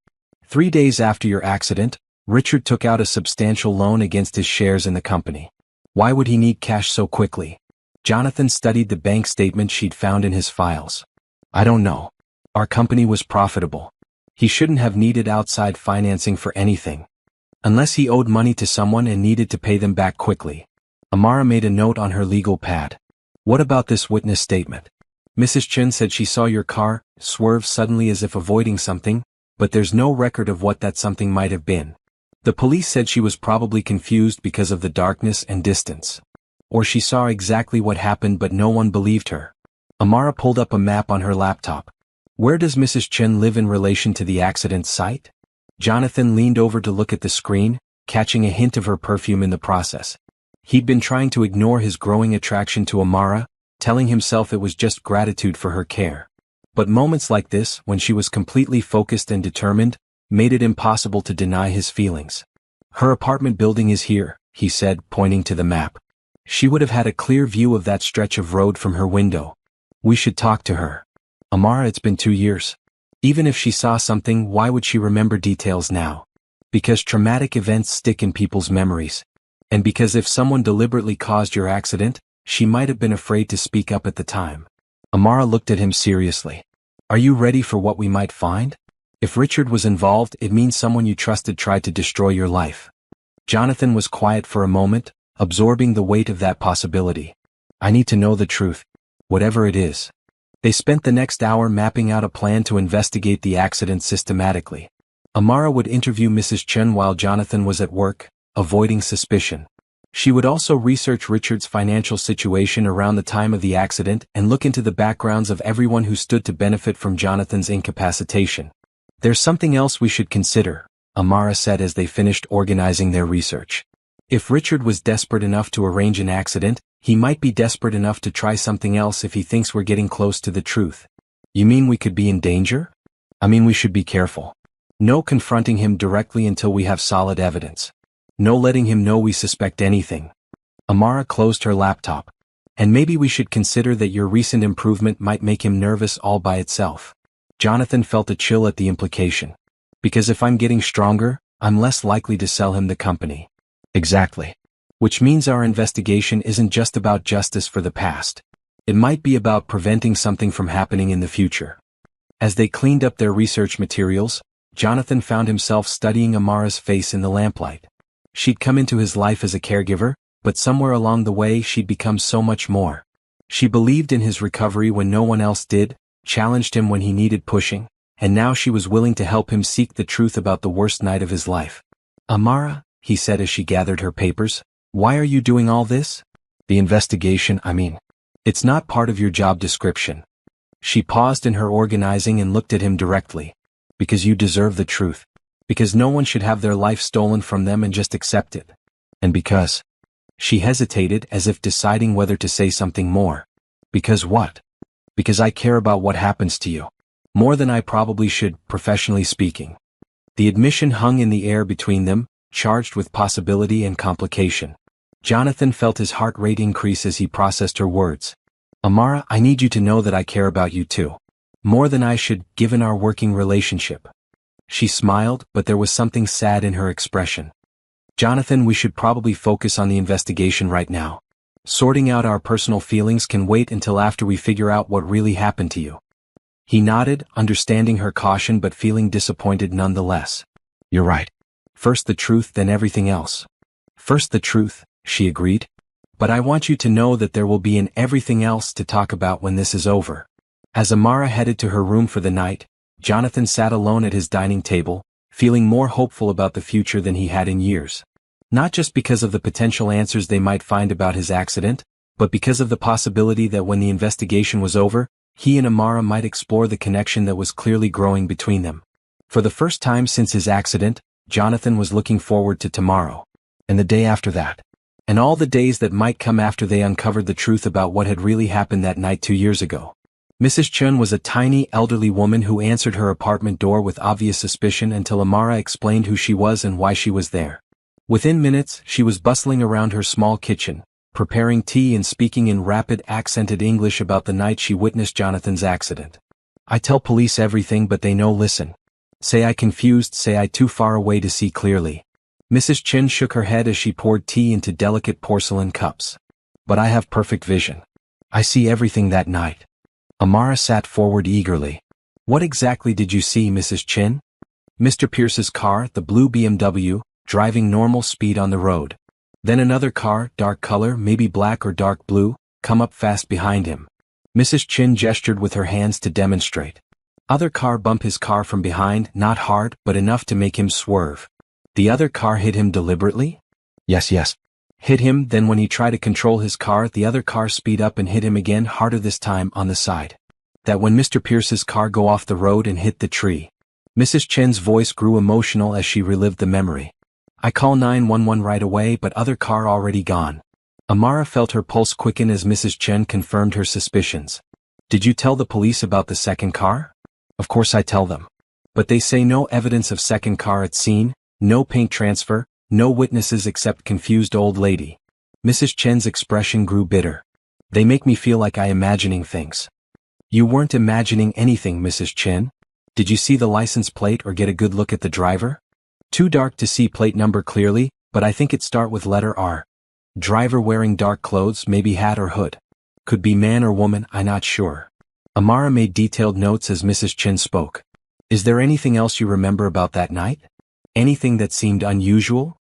3 days after your accident, Richard took out a substantial loan against his shares in the company. Why would he need cash so quickly? Jonathan studied the bank statement she'd found in his files. I don't know. Our company was profitable. He shouldn't have needed outside financing for anything. Unless he owed money to someone and needed to pay them back quickly. Amara made a note on her legal pad. What about this witness statement? Mrs. Chen said she saw your car swerve suddenly as if avoiding something, but there's no record of what that something might have been. The police said she was probably confused because of the darkness and distance. Or she saw exactly what happened but no one believed her. Amara pulled up a map on her laptop. Where does Mrs. Chen live in relation to the accident site? Jonathan leaned over to look at the screen, catching a hint of her perfume in the process. He'd been trying to ignore his growing attraction to Amara, telling himself it was just gratitude for her care. But moments like this, when she was completely focused and determined, made it impossible to deny his feelings. Her apartment building is here, he said, pointing to the map. She would have had a clear view of that stretch of road from her window. We should talk to her. Amara, it's been 2 years. Even if she saw something, why would she remember details now? Because traumatic events stick in people's memories. And because if someone deliberately caused your accident, she might have been afraid to speak up at the time. Amara looked at him seriously. Are you ready for what we might find? If Richard was involved, it means someone you trusted tried to destroy your life. Jonathan was quiet for a moment, absorbing the weight of that possibility. I need to know the truth, whatever it is. They spent the next hour mapping out a plan to investigate the accident systematically. Amara would interview Mrs. Chen while Jonathan was at work, avoiding suspicion. She would also research Richard's financial situation around the time of the accident and look into the backgrounds of everyone who stood to benefit from Jonathan's incapacitation. There's something else we should consider, Amara said as they finished organizing their research. If Richard was desperate enough to arrange an accident, he might be desperate enough to try something else if he thinks we're getting close to the truth. You mean we could be in danger? I mean we should be careful. No confronting him directly until we have solid evidence. No letting him know we suspect anything. Amara closed her laptop. And maybe we should consider that your recent improvement might make him nervous all by itself. Jonathan felt a chill at the implication. Because if I'm getting stronger, I'm less likely to sell him the company. Exactly. Which means our investigation isn't just about justice for the past. It might be about preventing something from happening in the future. As they cleaned up their research materials, Jonathan found himself studying Amara's face in the lamplight. She'd come into his life as a caregiver, but somewhere along the way she'd become so much more. She believed in his recovery when no one else did, challenged him when he needed pushing, and now she was willing to help him seek the truth about the worst night of his life. Amara, he said as she gathered her papers, why are you doing all this? The investigation, I mean. It's not part of your job description. She paused in her organizing and looked at him directly. Because you deserve the truth. Because no one should have their life stolen from them and just accept it. And because. She hesitated as if deciding whether to say something more. Because what? Because I care about what happens to you. More than I probably should, professionally speaking. The admission hung in the air between them, charged with possibility and complication. Jonathan felt his heart rate increase as he processed her words. Amara, I need you to know that I care about you too. More than I should, given our working relationship. She smiled, but there was something sad in her expression. Jonathan, we should probably focus on the investigation right now. Sorting out our personal feelings can wait until after we figure out what really happened to you. He nodded, understanding her caution but feeling disappointed nonetheless. You're right. First the truth, then everything else. First the truth, she agreed. But I want you to know that there will be an everything else to talk about when this is over. As Amara headed to her room for the night, Jonathan sat alone at his dining table, feeling more hopeful about the future than he had in years. Not just because of the potential answers they might find about his accident, but because of the possibility that when the investigation was over, he and Amara might explore the connection that was clearly growing between them. For the first time since his accident, Jonathan was looking forward to tomorrow. And the day after that. And all the days that might come after they uncovered the truth about what had really happened that night 2 years ago. Mrs. Chen was a tiny, elderly woman who answered her apartment door with obvious suspicion until Amara explained who she was and why she was there. Within minutes, she was bustling around her small kitchen, preparing tea and speaking in rapid, accented English about the night she witnessed Jonathan's accident. I tell police everything but they no listen. Say I confused, say I too far away to see clearly. Mrs. Chen shook her head as she poured tea into delicate porcelain cups. But I have perfect vision. I see everything that night. Amara sat forward eagerly. What exactly did you see, Mrs. Chen? Mr. Pierce's car, the blue BMW, driving normal speed on the road. Then another car, dark color, maybe black or dark blue, come up fast behind him. Mrs. Chen gestured with her hands to demonstrate. Other car bump his car from behind, not hard, but enough to make him swerve. The other car hit him deliberately? Yes. Hit him, then when he tried to control his car, the other car speed up and hit him again, harder this time, on the side. That when Mr. Pierce's car go off the road and hit the tree. Mrs. Chen's voice grew emotional as she relived the memory. I call 911 right away, but other car already gone. Amara felt her pulse quicken as Mrs. Chen confirmed her suspicions. Did you tell the police about the second car? Of course I tell them. But they say no evidence of second car at scene, no paint transfer, no witnesses except confused old lady. Mrs. Chen's expression grew bitter. They make me feel like I imagining things. You weren't imagining anything, Mrs. Chen. Did you see the license plate or get a good look at the driver? Too dark to see plate number clearly, but I think it start with letter R. Driver wearing dark clothes, maybe hat or hood. Could be man or woman, I not sure. Amara made detailed notes as Mrs. Chen spoke. Is there anything else you remember about that night? Anything that seemed unusual?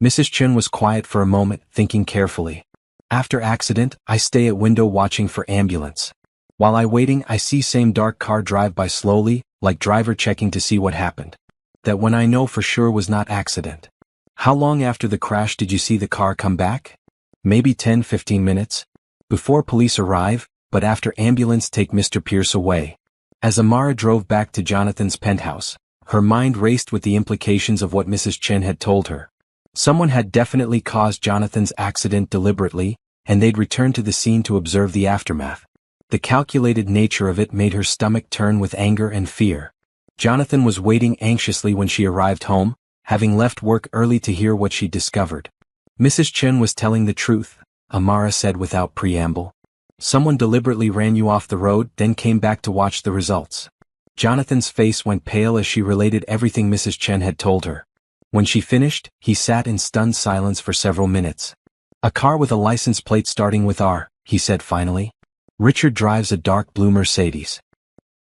Mrs. Chen was quiet for a moment, thinking carefully. After accident, I stay at window watching for ambulance. While I waiting, I see same dark car drive by slowly, like driver checking to see what happened. That when I know for sure was not accident. How long after the crash did you see the car come back? Maybe 10-15 minutes? Before police arrive, but after ambulance take Mr. Pierce away. As Amara drove back to Jonathan's penthouse, her mind raced with the implications of what Mrs. Chen had told her. Someone had definitely caused Jonathan's accident deliberately, and they'd returned to the scene to observe the aftermath. The calculated nature of it made her stomach turn with anger and fear. Jonathan was waiting anxiously when she arrived home, having left work early to hear what she discovered. Mrs. Chen was telling the truth, Amara said without preamble. Someone deliberately ran you off the road, then came back to watch the results. Jonathan's face went pale as she related everything Mrs. Chen had told her. When she finished, he sat in stunned silence for several minutes. A car with a license plate starting with R, he said finally. Richard drives a dark blue Mercedes.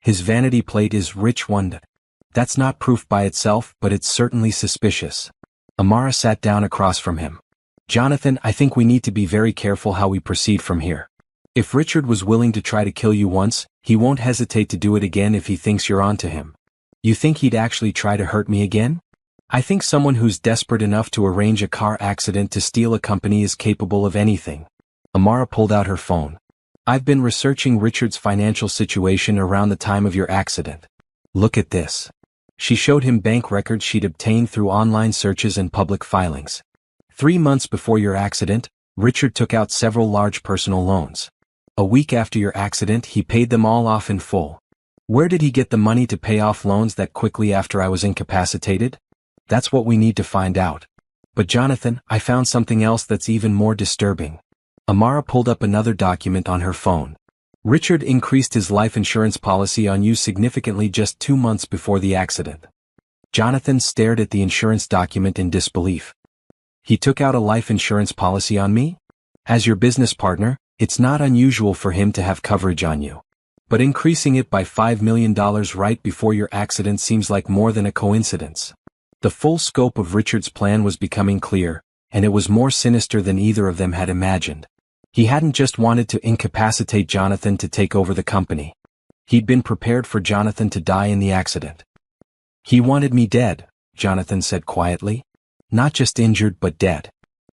His vanity plate is Rich One. That's not proof by itself, but it's certainly suspicious. Amara sat down across from him. Jonathan, I think we need to be very careful how we proceed from here. If Richard was willing to try to kill you once, he won't hesitate to do it again if he thinks you're onto him. You think he'd actually try to hurt me again? I think someone who's desperate enough to arrange a car accident to steal a company is capable of anything. Amara pulled out her phone. I've been researching Richard's financial situation around the time of your accident. Look at this. She showed him bank records she'd obtained through online searches and public filings. 3 months before your accident, Richard took out several large personal loans. A week after your accident, he paid them all off in full. Where did he get the money to pay off loans that quickly after I was incapacitated? That's what we need to find out. But Jonathan, I found something else that's even more disturbing. Amara pulled up another document on her phone. Richard increased his life insurance policy on you significantly just 2 months before the accident. Jonathan stared at the insurance document in disbelief. He took out a life insurance policy on me? As your business partner, it's not unusual for him to have coverage on you. But increasing it by $5 million right before your accident seems like more than a coincidence. The full scope of Richard's plan was becoming clear, and it was more sinister than either of them had imagined. He hadn't just wanted to incapacitate Jonathan to take over the company. He'd been prepared for Jonathan to die in the accident. He wanted me dead, Jonathan said quietly. Not just injured but dead.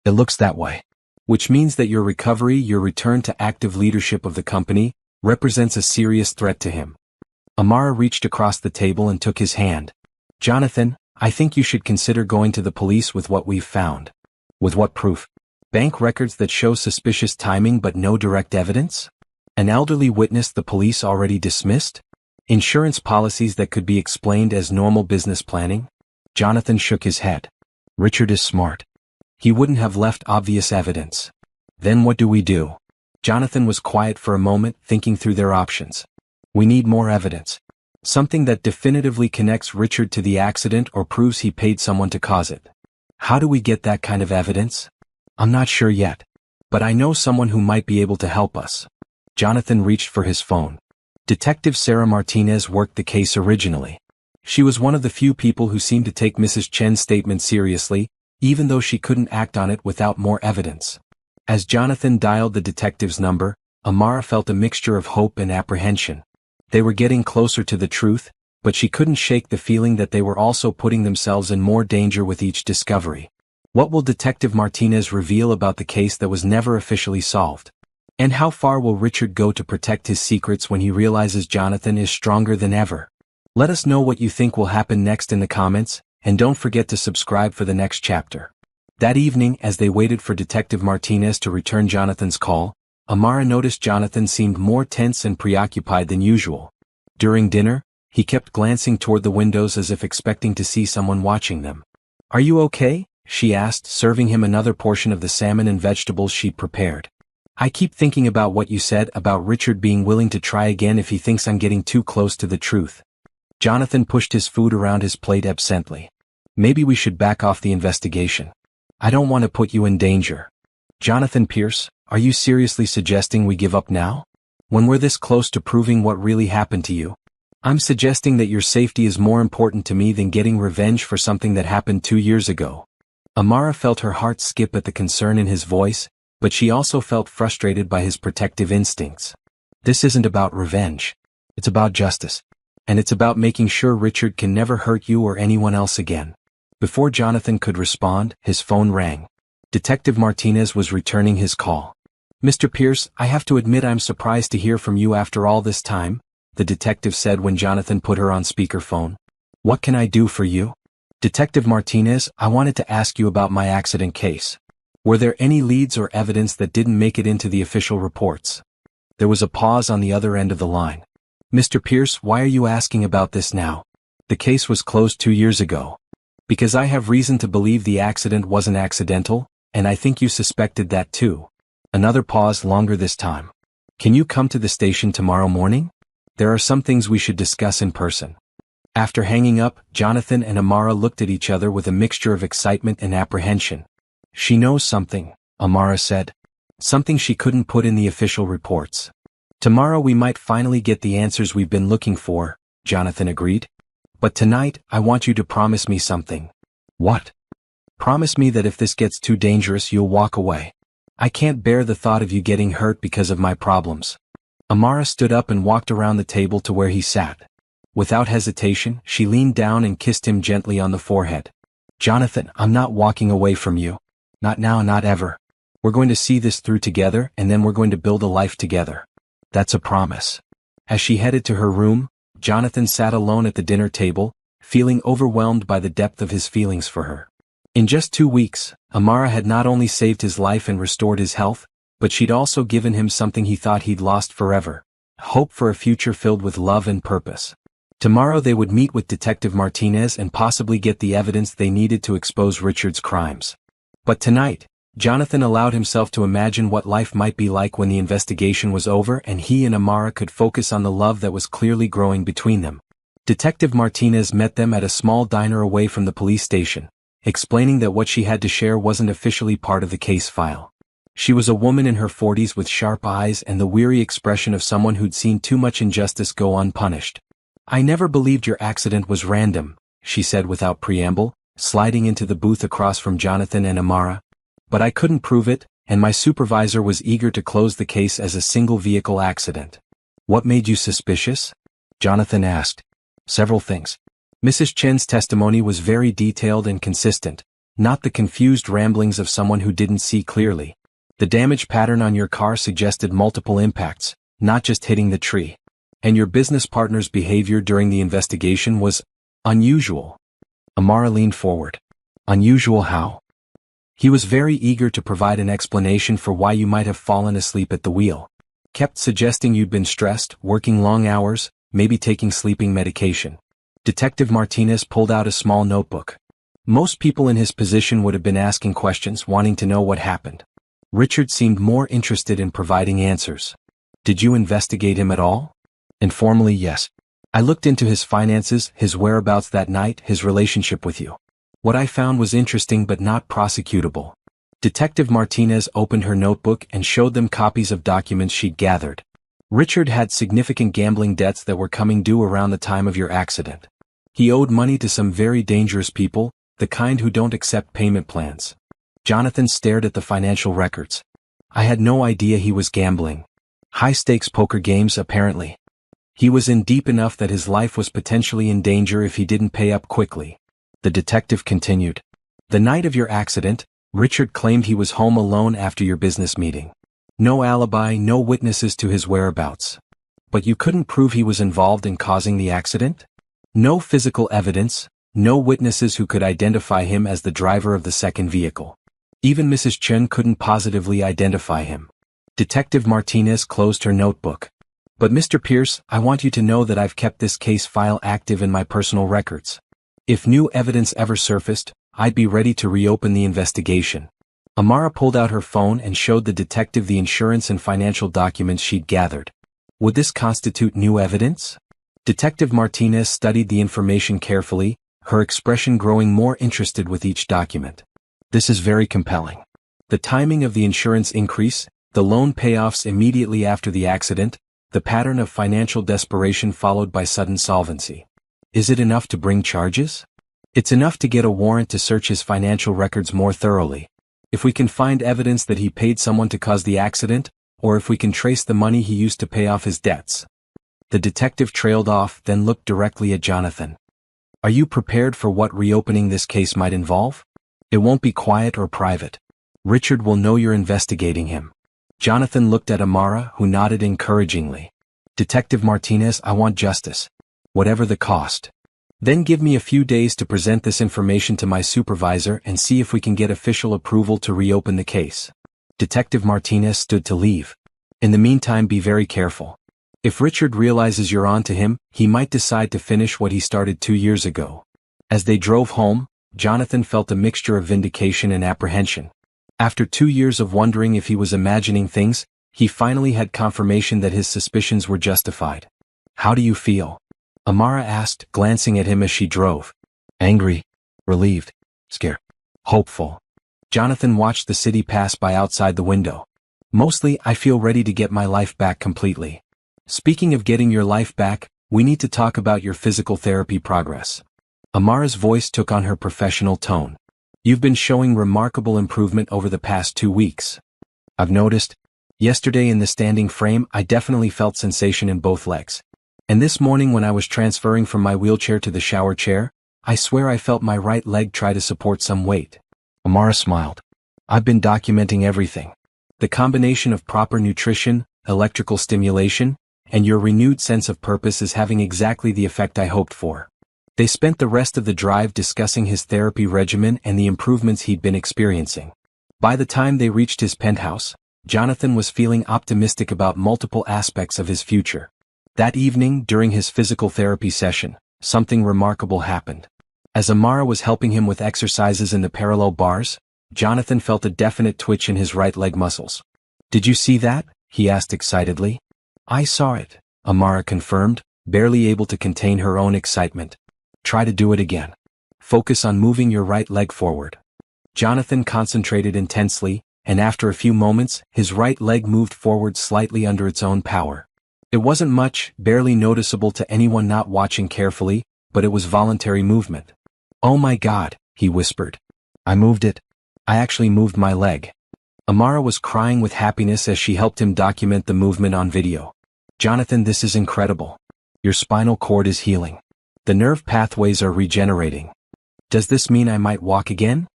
It looks that way. Which means that your recovery, your return to active leadership of the company, represents a serious threat to him. Amara reached across the table and took his hand. Jonathan, I think you should consider going to the police with what we've found. With what proof? Bank records that show suspicious timing but no direct evidence? An elderly witness the police already dismissed? Insurance policies that could be explained as normal business planning? Jonathan shook his head. Richard is smart. He wouldn't have left obvious evidence. Then what do we do? Jonathan was quiet for a moment, thinking through their options. We need more evidence. Something that definitively connects Richard to the accident or proves he paid someone to cause it. How do we get that kind of evidence? I'm not sure yet. But I know someone who might be able to help us. Jonathan reached for his phone. Detective Sarah Martinez worked the case originally. She was one of the few people who seemed to take Mrs. Chen's statement seriously, even though she couldn't act on it without more evidence. As Jonathan dialed the detective's number, Amara felt a mixture of hope and apprehension. They were getting closer to the truth, but she couldn't shake the feeling that they were also putting themselves in more danger with each discovery. What will Detective Martinez reveal about the case that was never officially solved? And how far will Richard go to protect his secrets when he realizes Jonathan is stronger than ever? Let us know what you think will happen next in the comments, and don't forget to subscribe for the next chapter. That evening, as they waited for Detective Martinez to return Jonathan's call, Amara noticed Jonathan seemed more tense and preoccupied than usual. During dinner, he kept glancing toward the windows as if expecting to see someone watching them. Are you okay? She asked, serving him another portion of the salmon and vegetables she'd prepared. I keep thinking about what you said about Richard being willing to try again if he thinks I'm getting too close to the truth. Jonathan pushed his food around his plate absently. Maybe we should back off the investigation. I don't want to put you in danger. Jonathan Pierce, are you seriously suggesting we give up now? When we're this close to proving what really happened to you? I'm suggesting that your safety is more important to me than getting revenge for something that happened 2 years ago. Amara felt her heart skip at the concern in his voice, but she also felt frustrated by his protective instincts. This isn't about revenge. It's about justice. And it's about making sure Richard can never hurt you or anyone else again. Before Jonathan could respond, his phone rang. Detective Martinez was returning his call. Mr. Pierce, I have to admit I'm surprised to hear from you after all this time, the detective said when Jonathan put her on speakerphone. What can I do for you? Detective Martinez, I wanted to ask you about my accident case. Were there any leads or evidence that didn't make it into the official reports? There was a pause on the other end of the line. Mr. Pierce, why are you asking about this now? The case was closed 2 years ago. Because I have reason to believe the accident wasn't accidental, and I think you suspected that too. Another pause, longer this time. Can you come to the station tomorrow morning? There are some things we should discuss in person. After hanging up, Jonathan and Amara looked at each other with a mixture of excitement and apprehension. She knows something, Amara said. Something she couldn't put in the official reports. Tomorrow we might finally get the answers we've been looking for, Jonathan agreed. But tonight, I want you to promise me something. What? Promise me that if this gets too dangerous you'll walk away. I can't bear the thought of you getting hurt because of my problems. Amara stood up and walked around the table to where he sat. Without hesitation, she leaned down and kissed him gently on the forehead. Jonathan, I'm not walking away from you. Not now, not ever. We're going to see this through together and then we're going to build a life together. That's a promise. As she headed to her room, Jonathan sat alone at the dinner table, feeling overwhelmed by the depth of his feelings for her. In just 2 weeks, Amara had not only saved his life and restored his health, but she'd also given him something he thought he'd lost forever: hope for a future filled with love and purpose. Tomorrow they would meet with Detective Martinez and possibly get the evidence they needed to expose Richard's crimes. But tonight, Jonathan allowed himself to imagine what life might be like when the investigation was over and he and Amara could focus on the love that was clearly growing between them. Detective Martinez met them at a small diner away from the police station, explaining that what she had to share wasn't officially part of the case file. She was a woman in her 40s with sharp eyes and the weary expression of someone who'd seen too much injustice go unpunished. I never believed your accident was random, she said without preamble, sliding into the booth across from Jonathan and Amara. But I couldn't prove it, and my supervisor was eager to close the case as a single vehicle accident. What made you suspicious? Jonathan asked. Several things. Mrs. Chen's testimony was very detailed and consistent, not the confused ramblings of someone who didn't see clearly. The damage pattern on your car suggested multiple impacts, not just hitting the tree. And your business partner's behavior during the investigation was unusual. Amara leaned forward. Unusual how? He was very eager to provide an explanation for why you might have fallen asleep at the wheel. Kept suggesting you'd been stressed, working long hours, maybe taking sleeping medication. Detective Martinez pulled out a small notebook. Most people in his position would have been asking questions, wanting to know what happened. Richard seemed more interested in providing answers. Did you investigate him at all? Informally, yes. I looked into his finances, his whereabouts that night, his relationship with you. What I found was interesting but not prosecutable. Detective Martinez opened her notebook and showed them copies of documents she'd gathered. Richard had significant gambling debts that were coming due around the time of your accident. He owed money to some very dangerous people, the kind who don't accept payment plans. Jonathan stared at the financial records. I had no idea he was gambling. High-stakes poker games, apparently. He was in deep enough that his life was potentially in danger if he didn't pay up quickly. The detective continued. The night of your accident, Richard claimed he was home alone after your business meeting. No alibi, no witnesses to his whereabouts. But you couldn't prove he was involved in causing the accident? No physical evidence, no witnesses who could identify him as the driver of the second vehicle. Even Mrs. Chen couldn't positively identify him. Detective Martinez closed her notebook. But Mr. Pierce, I want you to know that I've kept this case file active in my personal records. If new evidence ever surfaced, I'd be ready to reopen the investigation. Amara pulled out her phone and showed the detective the insurance and financial documents she'd gathered. Would this constitute new evidence? Detective Martinez studied the information carefully, her expression growing more interested with each document. This is very compelling. The timing of the insurance increase, the loan payoffs immediately after the accident, the pattern of financial desperation followed by sudden solvency. Is it enough to bring charges? It's enough to get a warrant to search his financial records more thoroughly. If we can find evidence that he paid someone to cause the accident, or if we can trace the money he used to pay off his debts. The detective trailed off, then looked directly at Jonathan. Are you prepared for what reopening this case might involve? It won't be quiet or private. Richard will know you're investigating him. Jonathan looked at Amara, who nodded encouragingly. Detective Martinez, I want justice. Whatever the cost. Then give me a few days to present this information to my supervisor and see if we can get official approval to reopen the case. Detective Martinez stood to leave. In the meantime, be very careful. If Richard realizes you're on to him, he might decide to finish what he started 2 years ago. As they drove home, Jonathan felt a mixture of vindication and apprehension. After 2 years of wondering if he was imagining things, he finally had confirmation that his suspicions were justified. How do you feel? Amara asked, glancing at him as she drove. Angry, relieved, scared, hopeful. Jonathan watched the city pass by outside the window. Mostly, I feel ready to get my life back completely. Speaking of getting your life back, we need to talk about your physical therapy progress. Amara's voice took on her professional tone. You've been showing remarkable improvement over the past 2 weeks. I've noticed. Yesterday in the standing frame, I definitely felt sensation in both legs. And this morning when I was transferring from my wheelchair to the shower chair, I swear I felt my right leg try to support some weight. Amara smiled. I've been documenting everything. The combination of proper nutrition, electrical stimulation, and your renewed sense of purpose is having exactly the effect I hoped for. They spent the rest of the drive discussing his therapy regimen and the improvements he'd been experiencing. By the time they reached his penthouse, Jonathan was feeling optimistic about multiple aspects of his future. That evening, during his physical therapy session, something remarkable happened. As Amara was helping him with exercises in the parallel bars, Jonathan felt a definite twitch in his right leg muscles. Did you see that? He asked excitedly. I saw it, Amara confirmed, barely able to contain her own excitement. Try to do it again. Focus on moving your right leg forward. Jonathan concentrated intensely, and after a few moments, his right leg moved forward slightly under its own power. It wasn't much, barely noticeable to anyone not watching carefully, but it was voluntary movement. Oh my God, he whispered. I moved it. I actually moved my leg. Amara was crying with happiness as she helped him document the movement on video. Jonathan, this is incredible. Your spinal cord is healing. The nerve pathways are regenerating. Does this mean I might walk again?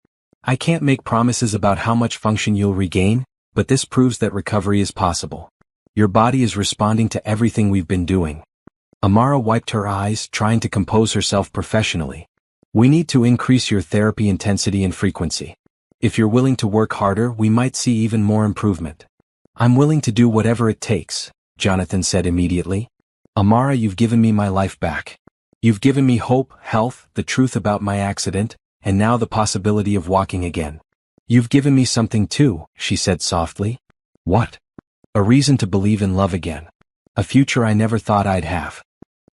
I can't make promises about how much function you'll regain, but this proves that recovery is possible. Your body is responding to everything we've been doing. Amara wiped her eyes, trying to compose herself professionally. We need to increase your therapy intensity and frequency. If you're willing to work harder, we might see even more improvement. I'm willing to do whatever it takes, Jonathan said immediately. Amara, you've given me my life back. You've given me hope, health, the truth about my accident, and now the possibility of walking again. You've given me something too, she said softly. What? A reason to believe in love again. A future I never thought I'd have.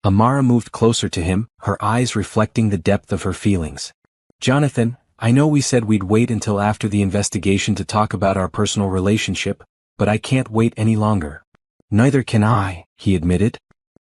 Amara moved closer to him, her eyes reflecting the depth of her feelings. Jonathan, I know we said we'd wait until after the investigation to talk about our personal relationship, but I can't wait any longer. Neither can I, he admitted.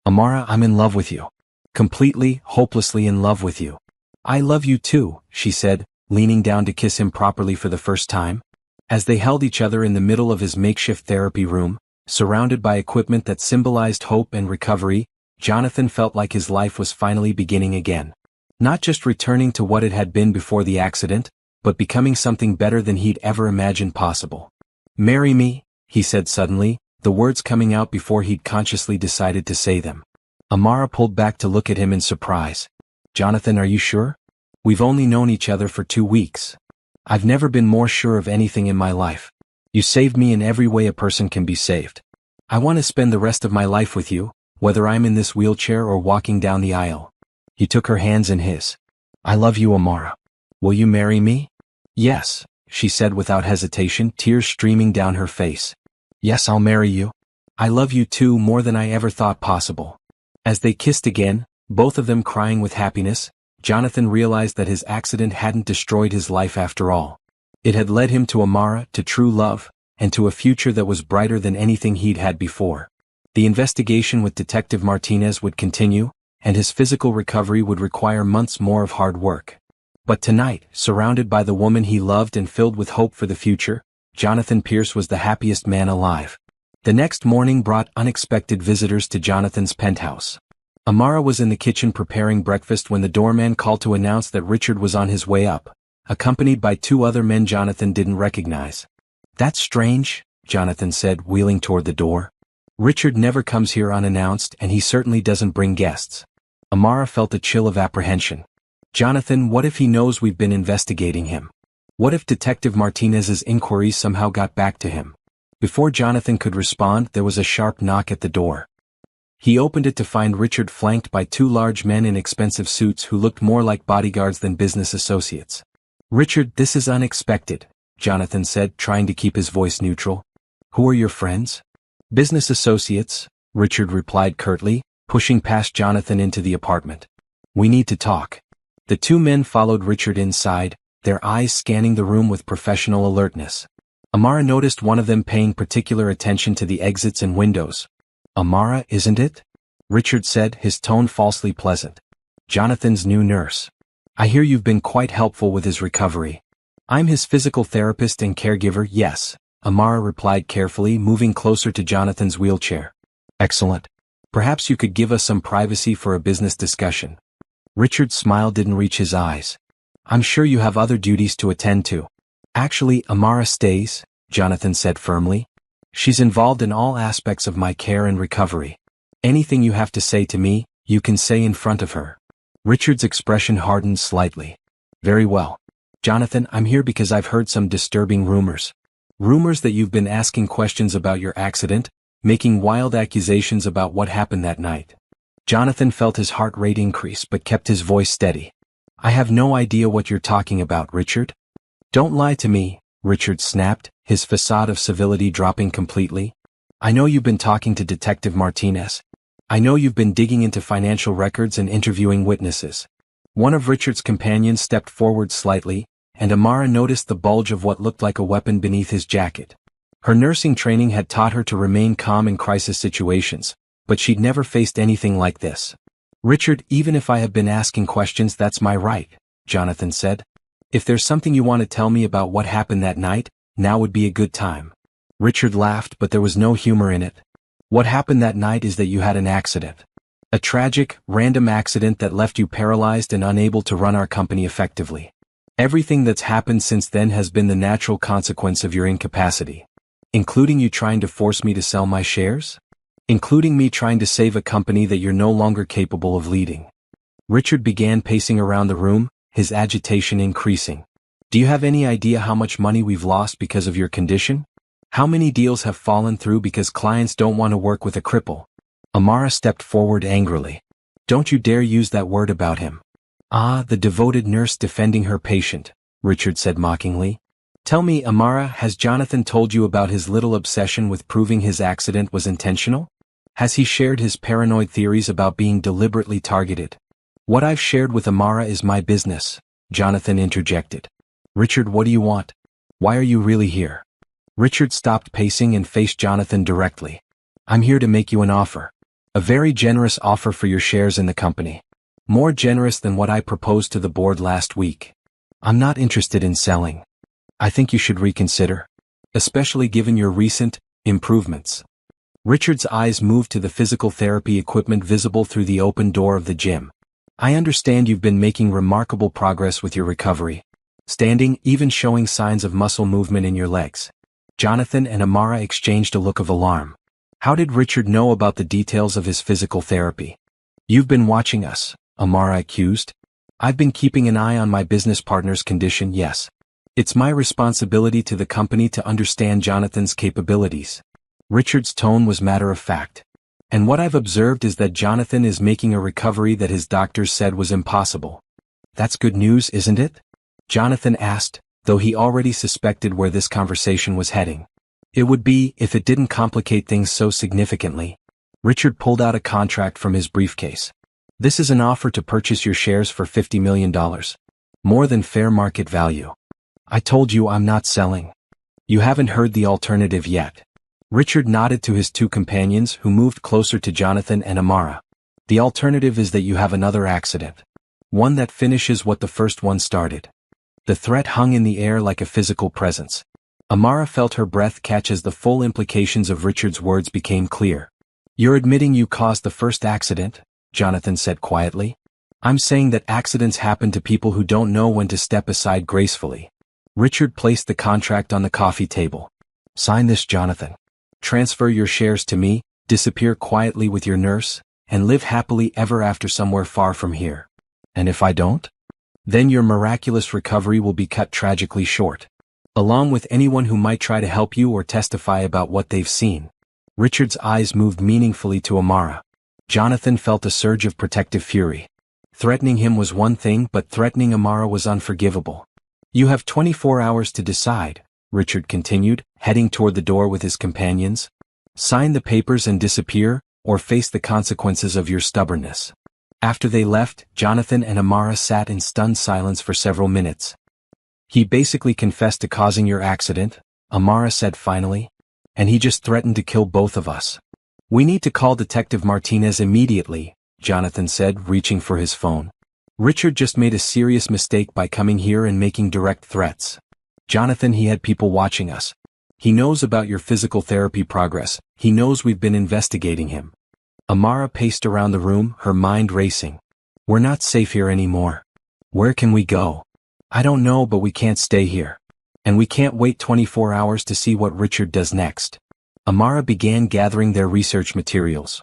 Amara, I'm in love with you. Completely, hopelessly in love with you. I love you too, she said, leaning down to kiss him properly for the first time. As they held each other in the middle of his makeshift therapy room, surrounded by equipment that symbolized hope and recovery, Jonathan felt like his life was finally beginning again. Not just returning to what it had been before the accident, but becoming something better than he'd ever imagined possible. Marry me, he said suddenly, the words coming out before he'd consciously decided to say them. Amara pulled back to look at him in surprise. Jonathan, are you sure? We've only known each other for 2 weeks. I've never been more sure of anything in my life. You saved me in every way a person can be saved. I want to spend the rest of my life with you, whether I'm in this wheelchair or walking down the aisle. He took her hands in his. I love you, Amara. Will you marry me? Yes, she said without hesitation, tears streaming down her face. Yes, I'll marry you. I love you too, more than I ever thought possible. As they kissed again, both of them crying with happiness, Jonathan realized that his accident hadn't destroyed his life after all. It had led him to Amara, to true love, and to a future that was brighter than anything he'd had before. The investigation with Detective Martinez would continue, and his physical recovery would require months more of hard work. But tonight, surrounded by the woman he loved and filled with hope for the future, Jonathan Pierce was the happiest man alive. The next morning brought unexpected visitors to Jonathan's penthouse. Amara was in the kitchen preparing breakfast when the doorman called to announce that Richard was on his way up, accompanied by two other men Jonathan didn't recognize. "That's strange," Jonathan said, wheeling toward the door. "Richard never comes here unannounced, and he certainly doesn't bring guests." Amara felt a chill of apprehension. "Jonathan, what if he knows we've been investigating him? What if Detective Martinez's inquiries somehow got back to him?" Before Jonathan could respond, there was a sharp knock at the door. He opened it to find Richard flanked by two large men in expensive suits who looked more like bodyguards than business associates. "Richard, this is unexpected," Jonathan said, trying to keep his voice neutral. "Who are your friends?" "Business associates," Richard replied curtly, pushing past Jonathan into the apartment. "We need to talk." The two men followed Richard inside, their eyes scanning the room with professional alertness. Amara noticed one of them paying particular attention to the exits and windows. "Amara, isn't it?" Richard said, his tone falsely pleasant. "Jonathan's new nurse. I hear you've been quite helpful with his recovery." "I'm his physical therapist and caregiver, yes," Amara replied carefully, moving closer to Jonathan's wheelchair. "Excellent. Perhaps you could give us some privacy for a business discussion." Richard's smile didn't reach his eyes. "I'm sure you have other duties to attend to." "Actually, Amara stays," Jonathan said firmly. "She's involved in all aspects of my care and recovery. Anything you have to say to me, you can say in front of her." Richard's expression hardened slightly. "Very well. Jonathan, I'm here because I've heard some disturbing rumors. Rumors that you've been asking questions about your accident, making wild accusations about what happened that night." Jonathan felt his heart rate increase but kept his voice steady. "I have no idea what you're talking about, Richard." "Don't lie to me," Richard snapped, his facade of civility dropping completely. "I know you've been talking to Detective Martinez. I know you've been digging into financial records and interviewing witnesses." One of Richard's companions stepped forward slightly, and Amara noticed the bulge of what looked like a weapon beneath his jacket. Her nursing training had taught her to remain calm in crisis situations, but she'd never faced anything like this. "Richard, even if I have been asking questions, that's my right," Jonathan said. "If there's something you want to tell me about what happened that night, now would be a good time." Richard laughed, but there was no humor in it. "What happened that night is that you had an accident. A tragic, random accident that left you paralyzed and unable to run our company effectively. Everything that's happened since then has been the natural consequence of your incapacity. Including you trying to force me to sell my shares? Including me trying to save a company that you're no longer capable of leading." Richard began pacing around the room, his agitation increasing. "Do you have any idea how much money we've lost because of your condition? How many deals have fallen through because clients don't want to work with a cripple?" Amara stepped forward angrily. "Don't you dare use that word about him." "Ah, the devoted nurse defending her patient," Richard said mockingly. "Tell me, Amara, has Jonathan told you about his little obsession with proving his accident was intentional? Has he shared his paranoid theories about being deliberately targeted?" "What I've shared with Amara is my business," Jonathan interjected. "Richard, what do you want? Why are you really here?" Richard stopped pacing and faced Jonathan directly. "I'm here to make you an offer. A very generous offer for your shares in the company. More generous than what I proposed to the board last week. I'm not interested in selling. I think you should reconsider. Especially given your recent improvements." Richard's eyes moved to the physical therapy equipment visible through the open door of the gym. "I understand you've been making remarkable progress with your recovery. Standing, even showing signs of muscle movement in your legs." Jonathan and Amara exchanged a look of alarm. How did Richard know about the details of his physical therapy? "You've been watching us," Amara accused. "I've been keeping an eye on my business partner's condition, yes. It's my responsibility to the company to understand Jonathan's capabilities." Richard's tone was matter-of-fact. "And what I've observed is that Jonathan is making a recovery that his doctors said was impossible." "That's good news, isn't it?" Jonathan asked, though he already suspected where this conversation was heading. "It would be if it didn't complicate things so significantly." Richard pulled out a contract from his briefcase. "This is an offer to purchase your shares for $50 million. More than fair market value. I told you I'm not selling. You haven't heard the alternative yet." Richard nodded to his two companions who moved closer to Jonathan and Amara. The alternative is that you have another accident. One that finishes what the first one started. The threat hung in the air like a physical presence. Amara felt her breath catch as the full implications of Richard's words became clear. You're admitting you caused the first accident, Jonathan said quietly. I'm saying that accidents happen to people who don't know when to step aside gracefully. Richard placed the contract on the coffee table. Sign this, Jonathan. Transfer your shares to me, disappear quietly with your nurse, and live happily ever after somewhere far from here. And if I don't? Then your miraculous recovery will be cut tragically short. Along with anyone who might try to help you or testify about what they've seen. Richard's eyes moved meaningfully to Amara. Jonathan felt a surge of protective fury. Threatening him was one thing, but threatening Amara was unforgivable. You have 24 hours to decide, Richard continued, heading toward the door with his companions. Sign the papers and disappear, or face the consequences of your stubbornness. After they left, Jonathan and Amara sat in stunned silence for several minutes. He basically confessed to causing your accident, Amara said finally. And he just threatened to kill both of us. We need to call Detective Martinez immediately, Jonathan said, reaching for his phone. Richard just made a serious mistake by coming here and making direct threats. Jonathan, he had people watching us. He knows about your physical therapy progress. He knows we've been investigating him. Amara paced around the room, her mind racing. We're not safe here anymore. Where can we go? I don't know, but we can't stay here. And we can't wait 24 hours to see what Richard does next. Amara began gathering their research materials.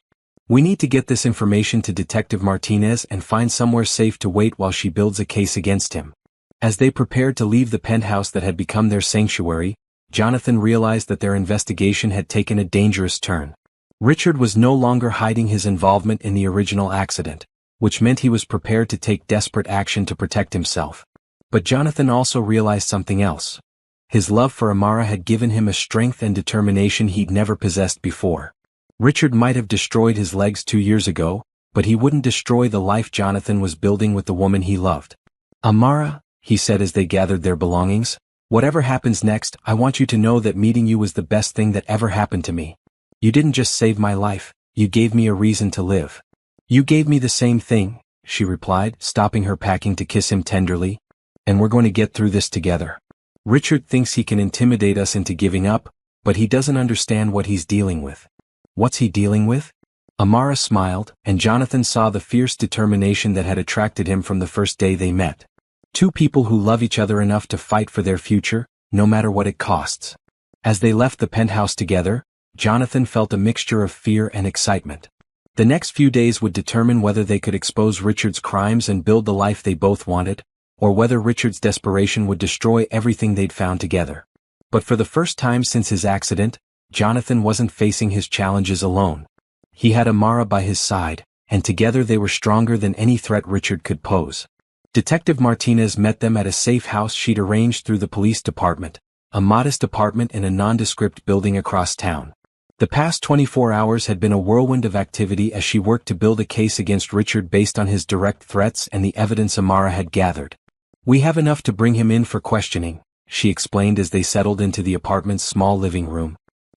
We need to get this information to Detective Martinez and find somewhere safe to wait while she builds a case against him. As they prepared to leave the penthouse that had become their sanctuary, Jonathan realized that their investigation had taken a dangerous turn. Richard was no longer hiding his involvement in the original accident, which meant he was prepared to take desperate action to protect himself. But Jonathan also realized something else. His love for Amara had given him a strength and determination he'd never possessed before. Richard might have destroyed his legs 2 years ago, but he wouldn't destroy the life Jonathan was building with the woman he loved. Amara, he said as they gathered their belongings, whatever happens next, I want you to know that meeting you was the best thing that ever happened to me. You didn't just save my life, you gave me a reason to live. You gave me the same thing, she replied, stopping her packing to kiss him tenderly. And we're going to get through this together. Richard thinks he can intimidate us into giving up, but he doesn't understand what he's dealing with. What's he dealing with? Amara smiled, and Jonathan saw the fierce determination that had attracted him from the first day they met. Two people who love each other enough to fight for their future, no matter what it costs. As they left the penthouse together, Jonathan felt a mixture of fear and excitement. The next few days would determine whether they could expose Richard's crimes and build the life they both wanted, or whether Richard's desperation would destroy everything they'd found together. But for the first time since his accident, Jonathan wasn't facing his challenges alone. He had Amara by his side, and together they were stronger than any threat Richard could pose. Detective Martinez met them at a safe house she'd arranged through the police department, a modest apartment in a nondescript building across town. The past 24 hours had been a whirlwind of activity as she worked to build a case against Richard based on his direct threats and the evidence Amara had gathered. We have enough to bring him in for questioning, she explained as they settled into the apartment's small living room.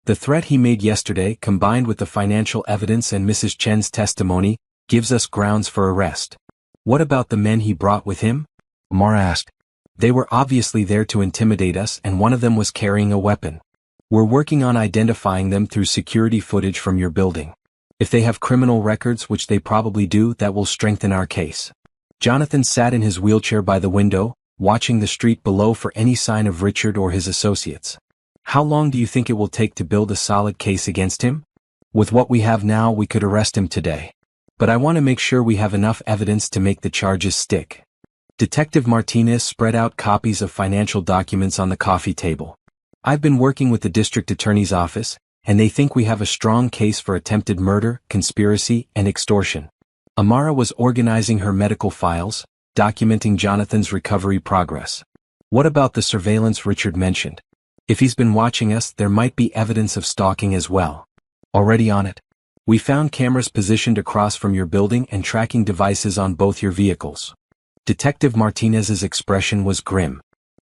The threat he made yesterday, combined with the financial evidence and Mrs. Chen's testimony, gives us grounds for arrest. What about the men he brought with him? Amara asked. They were obviously there to intimidate us, and one of them was carrying a weapon. We're working on identifying them through security footage from your building. If they have criminal records, which they probably do, that will strengthen our case. Jonathan sat in his wheelchair by the window, watching the street below for any sign of Richard or his associates. How long do you think it will take to build a solid case against him? With what we have now, we could arrest him today. But I want to make sure we have enough evidence to make the charges stick. Detective Martinez spread out copies of financial documents on the coffee table. I've been working with the district attorney's office, and they think we have a strong case for attempted murder, conspiracy, and extortion. Amara was organizing her medical files, documenting Jonathan's recovery progress. What about the surveillance Richard mentioned? If he's been watching us, there might be evidence of stalking as well. Already on it. We found cameras positioned across from your building and tracking devices on both your vehicles. Detective Martinez's expression was grim.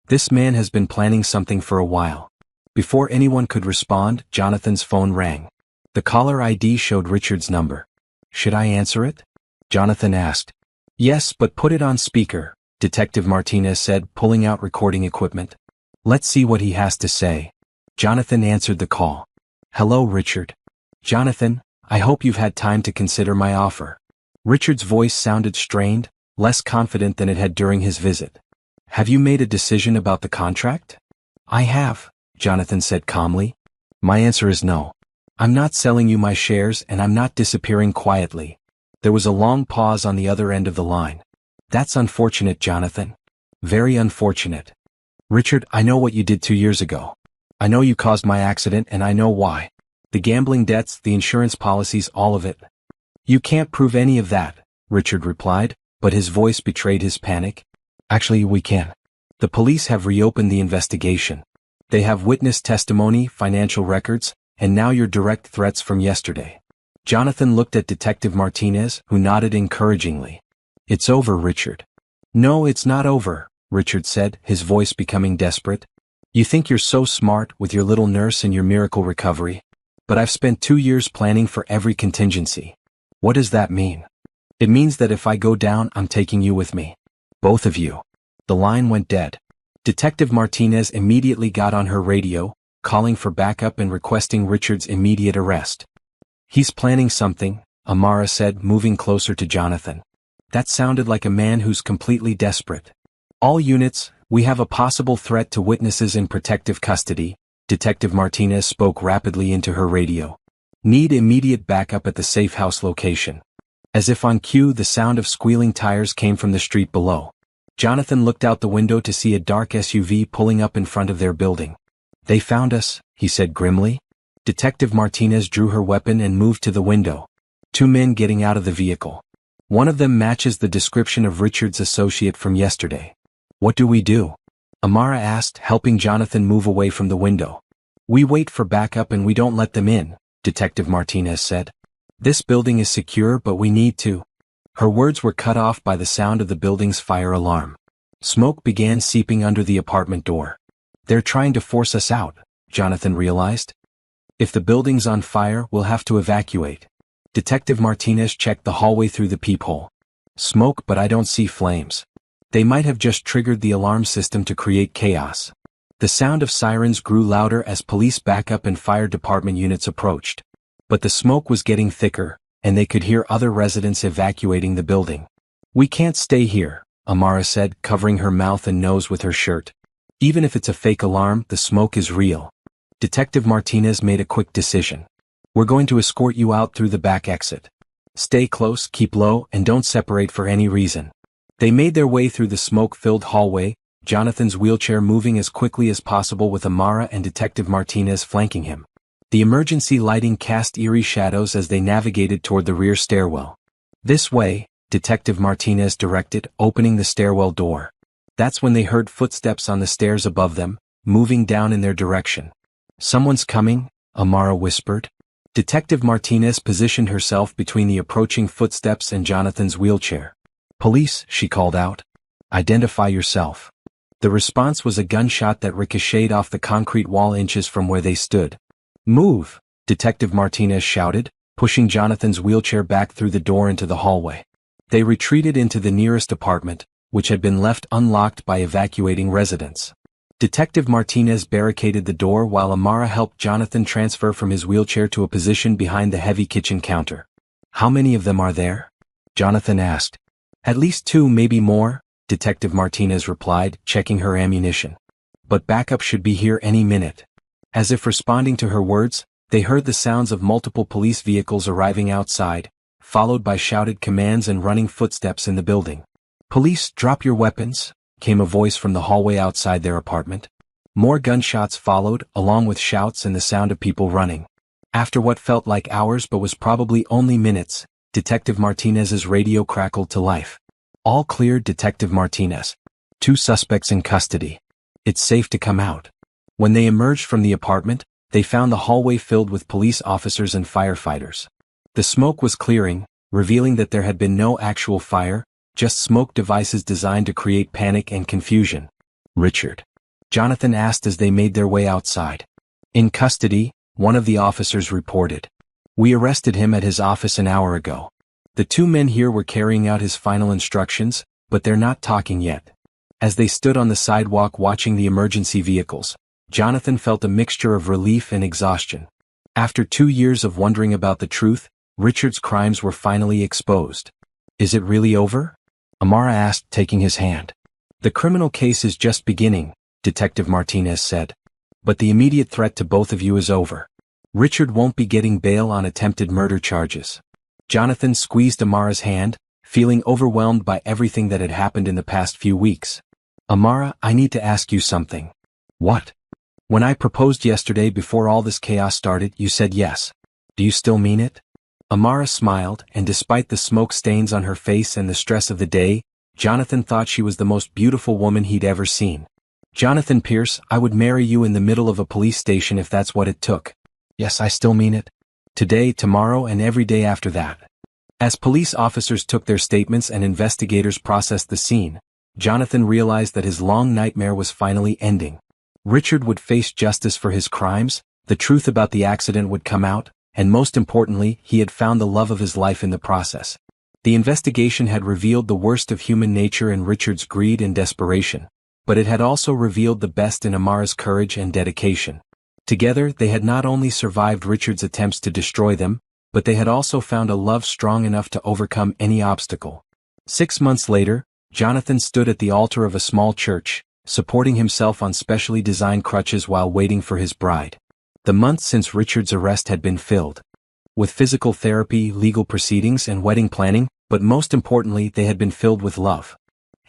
This man has been planning something for a while. Before anyone could respond, Jonathan's phone rang. The caller ID showed Richard's number. "Should I answer it?" Jonathan asked. "Yes, but put it on speaker," Detective Martinez said, pulling out recording equipment. "Let's see what he has to say." Jonathan answered the call. "Hello, Richard." "Jonathan, I hope you've had time to consider my offer." Richard's voice sounded strained, less confident than it had during his visit. "Have you made a decision about the contract?" "I have," Jonathan said calmly. "My answer is no. I'm not selling you my shares and I'm not disappearing quietly." There was a long pause on the other end of the line. "That's unfortunate, Jonathan. Very unfortunate. Richard, I know what you did 2 years ago. I know you caused my accident and I know why. The gambling debts, the insurance policies, all of it." "You can't prove any of that," Richard replied, but his voice betrayed his panic. "Actually, we can. The police have reopened the investigation. They have witness testimony, financial records, and now your direct threats from yesterday." Jonathan looked at Detective Martinez, who nodded encouragingly. "It's over, Richard." "No, it's not over," Richard said, his voice becoming desperate. "You think you're so smart with your little nurse and your miracle recovery. But I've spent 2 years planning for every contingency." "What does that mean?" "It means that if I go down, I'm taking you with me. Both of you." The line went dead. Detective Martinez immediately got on her radio, calling for backup and requesting Richard's immediate arrest. "He's planning something," Amara said, moving closer to Jonathan. That sounded like a man who's completely desperate. "All units, we have a possible threat to witnesses in protective custody," Detective Martinez spoke rapidly into her radio. "Need immediate backup at the safe house location." As if on cue, the sound of squealing tires came from the street below. Jonathan looked out the window to see a dark SUV pulling up in front of their building. "They found us," he said grimly. Detective Martinez drew her weapon and moved to the window. 2 men getting out of the vehicle. One of them matches the description of Richard's associate from yesterday. "What do we do?" Amara asked, helping Jonathan move away from the window. "We wait for backup and we don't let them in," Detective Martinez said. "This building is secure, but we need to." Her words were cut off by the sound of the building's fire alarm. Smoke began seeping under the apartment door. "They're trying to force us out," Jonathan realized. "If the building's on fire, we'll have to evacuate." Detective Martinez checked the hallway through the peephole. "Smoke, but I don't see flames. They might have just triggered the alarm system to create chaos." The sound of sirens grew louder as police backup and fire department units approached. But the smoke was getting thicker, and they could hear other residents evacuating the building. "We can't stay here," Amara said, covering her mouth and nose with her shirt. "Even if it's a fake alarm, the smoke is real." Detective Martinez made a quick decision. "We're going to escort you out through the back exit. Stay close, keep low, and don't separate for any reason." They made their way through the smoke-filled hallway, Jonathan's wheelchair moving as quickly as possible with Amara and Detective Martinez flanking him. The emergency lighting cast eerie shadows as they navigated toward the rear stairwell. "This way," Detective Martinez directed, opening the stairwell door. That's when they heard footsteps on the stairs above them, moving down in their direction. "Someone's coming," Amara whispered. Detective Martinez positioned herself between the approaching footsteps and Jonathan's wheelchair. "Police," she called out. "Identify yourself." The response was a gunshot that ricocheted off the concrete wall inches from where they stood. "Move," Detective Martinez shouted, pushing Jonathan's wheelchair back through the door into the hallway. They retreated into the nearest apartment, which had been left unlocked by evacuating residents. Detective Martinez barricaded the door while Amara helped Jonathan transfer from his wheelchair to a position behind the heavy kitchen counter. "How many of them are there?" Jonathan asked. "At least 2, maybe more," Detective Martinez replied, checking her ammunition. "But backup should be here any minute." As if responding to her words, they heard the sounds of multiple police vehicles arriving outside, followed by shouted commands and running footsteps in the building. "Police, drop your weapons," came a voice from the hallway outside their apartment. More gunshots followed, along with shouts and the sound of people running. After what felt like hours but was probably only minutes, Detective Martinez's radio crackled to life. "All clear, Detective Martinez. 2 suspects in custody. It's safe to come out." When they emerged from the apartment, they found the hallway filled with police officers and firefighters. The smoke was clearing, revealing that there had been no actual fire, just smoke devices designed to create panic and confusion. "Richard?" Jonathan asked as they made their way outside. In custody, one of the officers reported. We arrested him at his office an hour ago. The two men here were carrying out his final instructions, but they're not talking yet. As they stood on the sidewalk watching the emergency vehicles, Jonathan felt a mixture of relief and exhaustion. After 2 years of wondering about the truth, Richard's crimes were finally exposed. Is it really over? Amara asked, taking his hand. The criminal case is just beginning, Detective Martinez said. But the immediate threat to both of you is over. Richard won't be getting bail on attempted murder charges. Jonathan squeezed Amara's hand, feeling overwhelmed by everything that had happened in the past few weeks. Amara, I need to ask you something. What? When I proposed yesterday before all this chaos started, you said yes. Do you still mean it? Amara smiled, and despite the smoke stains on her face and the stress of the day, Jonathan thought she was the most beautiful woman he'd ever seen. Jonathan Pierce, I would marry you in the middle of a police station if that's what it took. Yes, I still mean it. Today, tomorrow, and every day after that. As police officers took their statements and investigators processed the scene, Jonathan realized that his long nightmare was finally ending. Richard would face justice for his crimes, the truth about the accident would come out, and most importantly, he had found the love of his life in the process. The investigation had revealed the worst of human nature in Richard's greed and desperation, but it had also revealed the best in Amara's courage and dedication. Together, they had not only survived Richard's attempts to destroy them, but they had also found a love strong enough to overcome any obstacle. 6 months later, Jonathan stood at the altar of a small church, supporting himself on specially designed crutches while waiting for his bride. The months since Richard's arrest had been filled with physical therapy, legal proceedings, and wedding planning, but most importantly, they had been filled with love.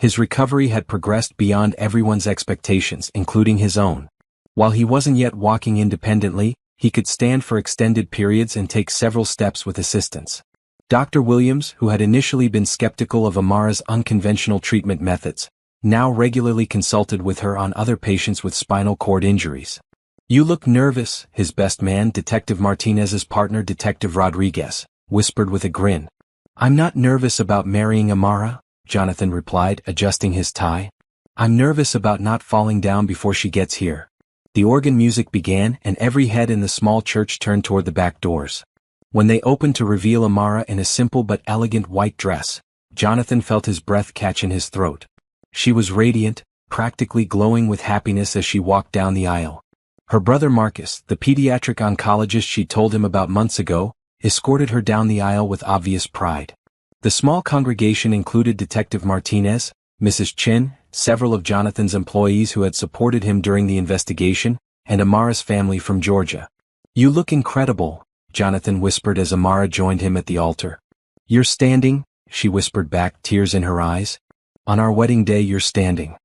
His recovery had progressed beyond everyone's expectations, including his own. While he wasn't yet walking independently, he could stand for extended periods and take several steps with assistance. Dr. Williams, who had initially been skeptical of Amara's unconventional treatment methods, now regularly consulted with her on other patients with spinal cord injuries. You look nervous, his best man, Detective Martinez's partner Detective Rodriguez, whispered with a grin. I'm not nervous about marrying Amara, Jonathan replied, adjusting his tie. I'm nervous about not falling down before she gets here. The organ music began, and every head in the small church turned toward the back doors. When they opened to reveal Amara in a simple but elegant white dress, Jonathan felt his breath catch in his throat. She was radiant, practically glowing with happiness as she walked down the aisle. Her brother Marcus, the pediatric oncologist she told him about months ago, escorted her down the aisle with obvious pride. The small congregation included Detective Martinez, Mrs. Chin, several of Jonathan's employees who had supported him during the investigation, and Amara's family from Georgia. You look incredible, Jonathan whispered as Amara joined him at the altar. You're standing, she whispered back, tears in her eyes. On our wedding day you're standing.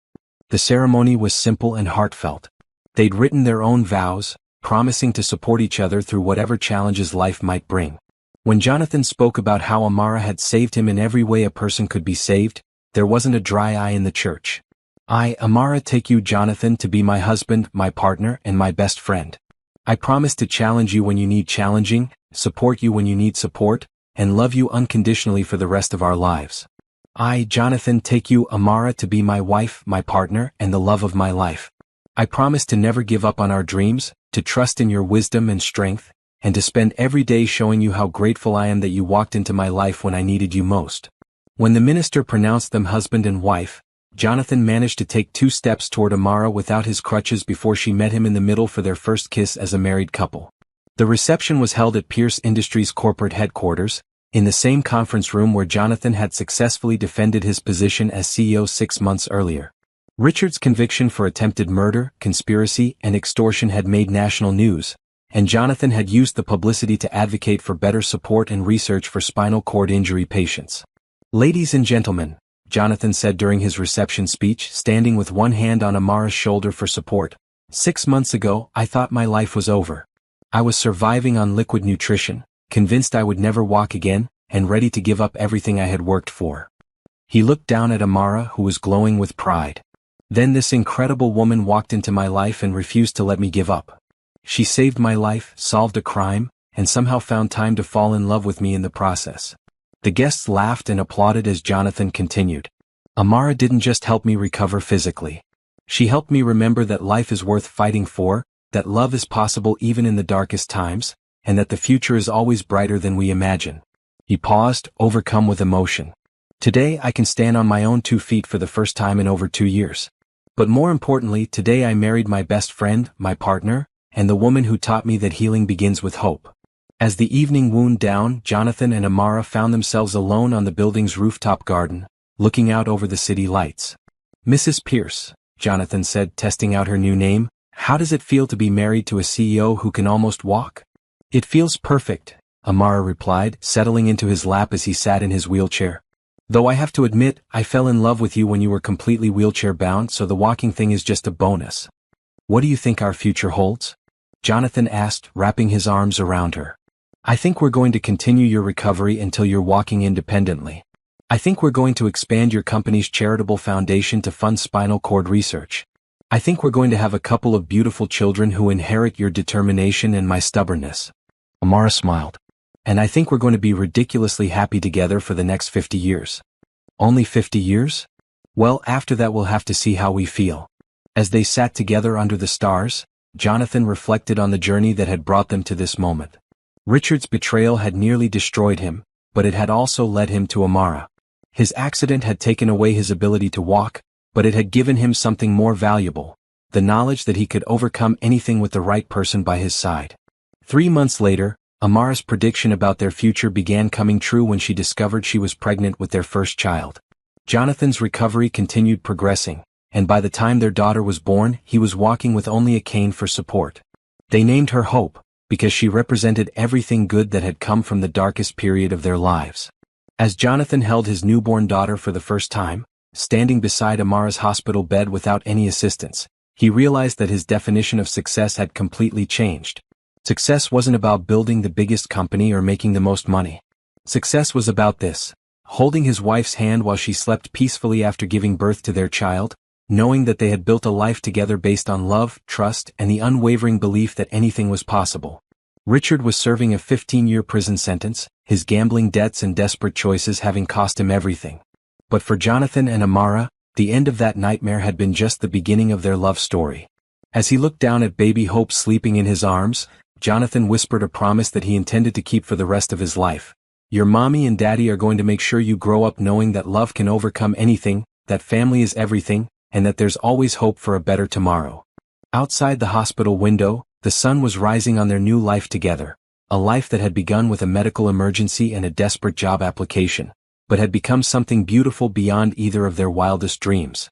The ceremony was simple and heartfelt. They'd written their own vows, promising to support each other through whatever challenges life might bring. When Jonathan spoke about how Amara had saved him in every way a person could be saved, there wasn't a dry eye in the church. I, Amara, take you, Jonathan, to be my husband, my partner, and my best friend. I promise to challenge you when you need challenging, support you when you need support, and love you unconditionally for the rest of our lives. I, Jonathan, take you, Amara, to be my wife, my partner, and the love of my life. I promise to never give up on our dreams, to trust in your wisdom and strength, and to spend every day showing you how grateful I am that you walked into my life when I needed you most. When the minister pronounced them husband and wife, Jonathan managed to take 2 steps toward Amara without his crutches before she met him in the middle for their first kiss as a married couple. The reception was held at Pierce Industries corporate headquarters, in the same conference room where Jonathan had successfully defended his position as CEO 6 months earlier. Richard's conviction for attempted murder, conspiracy, and extortion had made national news, and Jonathan had used the publicity to advocate for better support and research for spinal cord injury patients. Ladies and gentlemen, Jonathan said during his reception speech, standing with one hand on Amara's shoulder for support. 6 months ago, I thought my life was over. I was surviving on liquid nutrition, convinced I would never walk again, and ready to give up everything I had worked for. He looked down at Amara, who was glowing with pride. Then this incredible woman walked into my life and refused to let me give up. She saved my life, solved a crime, and somehow found time to fall in love with me in the process. The guests laughed and applauded as Jonathan continued. Amara didn't just help me recover physically. She helped me remember that life is worth fighting for, that love is possible even in the darkest times, and that the future is always brighter than we imagine. He paused, overcome with emotion. Today I can stand on my own 2 feet for the first time in over 2 years. But more importantly, today I married my best friend, my partner, and the woman who taught me that healing begins with hope. As the evening wound down, Jonathan and Amara found themselves alone on the building's rooftop garden, looking out over the city lights. "Mrs. Pierce," Jonathan said, testing out her new name, "how does it feel to be married to a CEO who can almost walk?" "It feels perfect," Amara replied, settling into his lap as he sat in his wheelchair. "Though I have to admit, I fell in love with you when you were completely wheelchair-bound, so the walking thing is just a bonus." "What do you think our future holds?" Jonathan asked, wrapping his arms around her. "I think we're going to continue your recovery until you're walking independently. I think we're going to expand your company's charitable foundation to fund spinal cord research. I think we're going to have a couple of beautiful children who inherit your determination and my stubbornness." Amara smiled. "And I think we're going to be ridiculously happy together for the next 50 years. "Only 50 years? Well, after that we'll have to see how we feel." As they sat together under the stars, Jonathan reflected on the journey that had brought them to this moment. Richard's betrayal had nearly destroyed him, but it had also led him to Amara. His accident had taken away his ability to walk, but it had given him something more valuable, the knowledge that he could overcome anything with the right person by his side. 3 months later, Amara's prediction about their future began coming true when she discovered she was pregnant with their first child. Jonathan's recovery continued progressing, and by the time their daughter was born, he was walking with only a cane for support. They named her Hope, because she represented everything good that had come from the darkest period of their lives. As Jonathan held his newborn daughter for the first time, standing beside Amara's hospital bed without any assistance, he realized that his definition of success had completely changed. Success wasn't about building the biggest company or making the most money. Success was about this: holding his wife's hand while she slept peacefully after giving birth to their child, knowing that they had built a life together based on love, trust, and the unwavering belief that anything was possible. Richard was serving a 15-year prison sentence, his gambling debts and desperate choices having cost him everything. But for Jonathan and Amara, the end of that nightmare had been just the beginning of their love story. As he looked down at baby Hope sleeping in his arms, Jonathan whispered a promise that he intended to keep for the rest of his life. "Your mommy and daddy are going to make sure you grow up knowing that love can overcome anything, that family is everything, and that there's always hope for a better tomorrow." Outside the hospital window, the sun was rising on their new life together, a life that had begun with a medical emergency and a desperate job application, but had become something beautiful beyond either of their wildest dreams.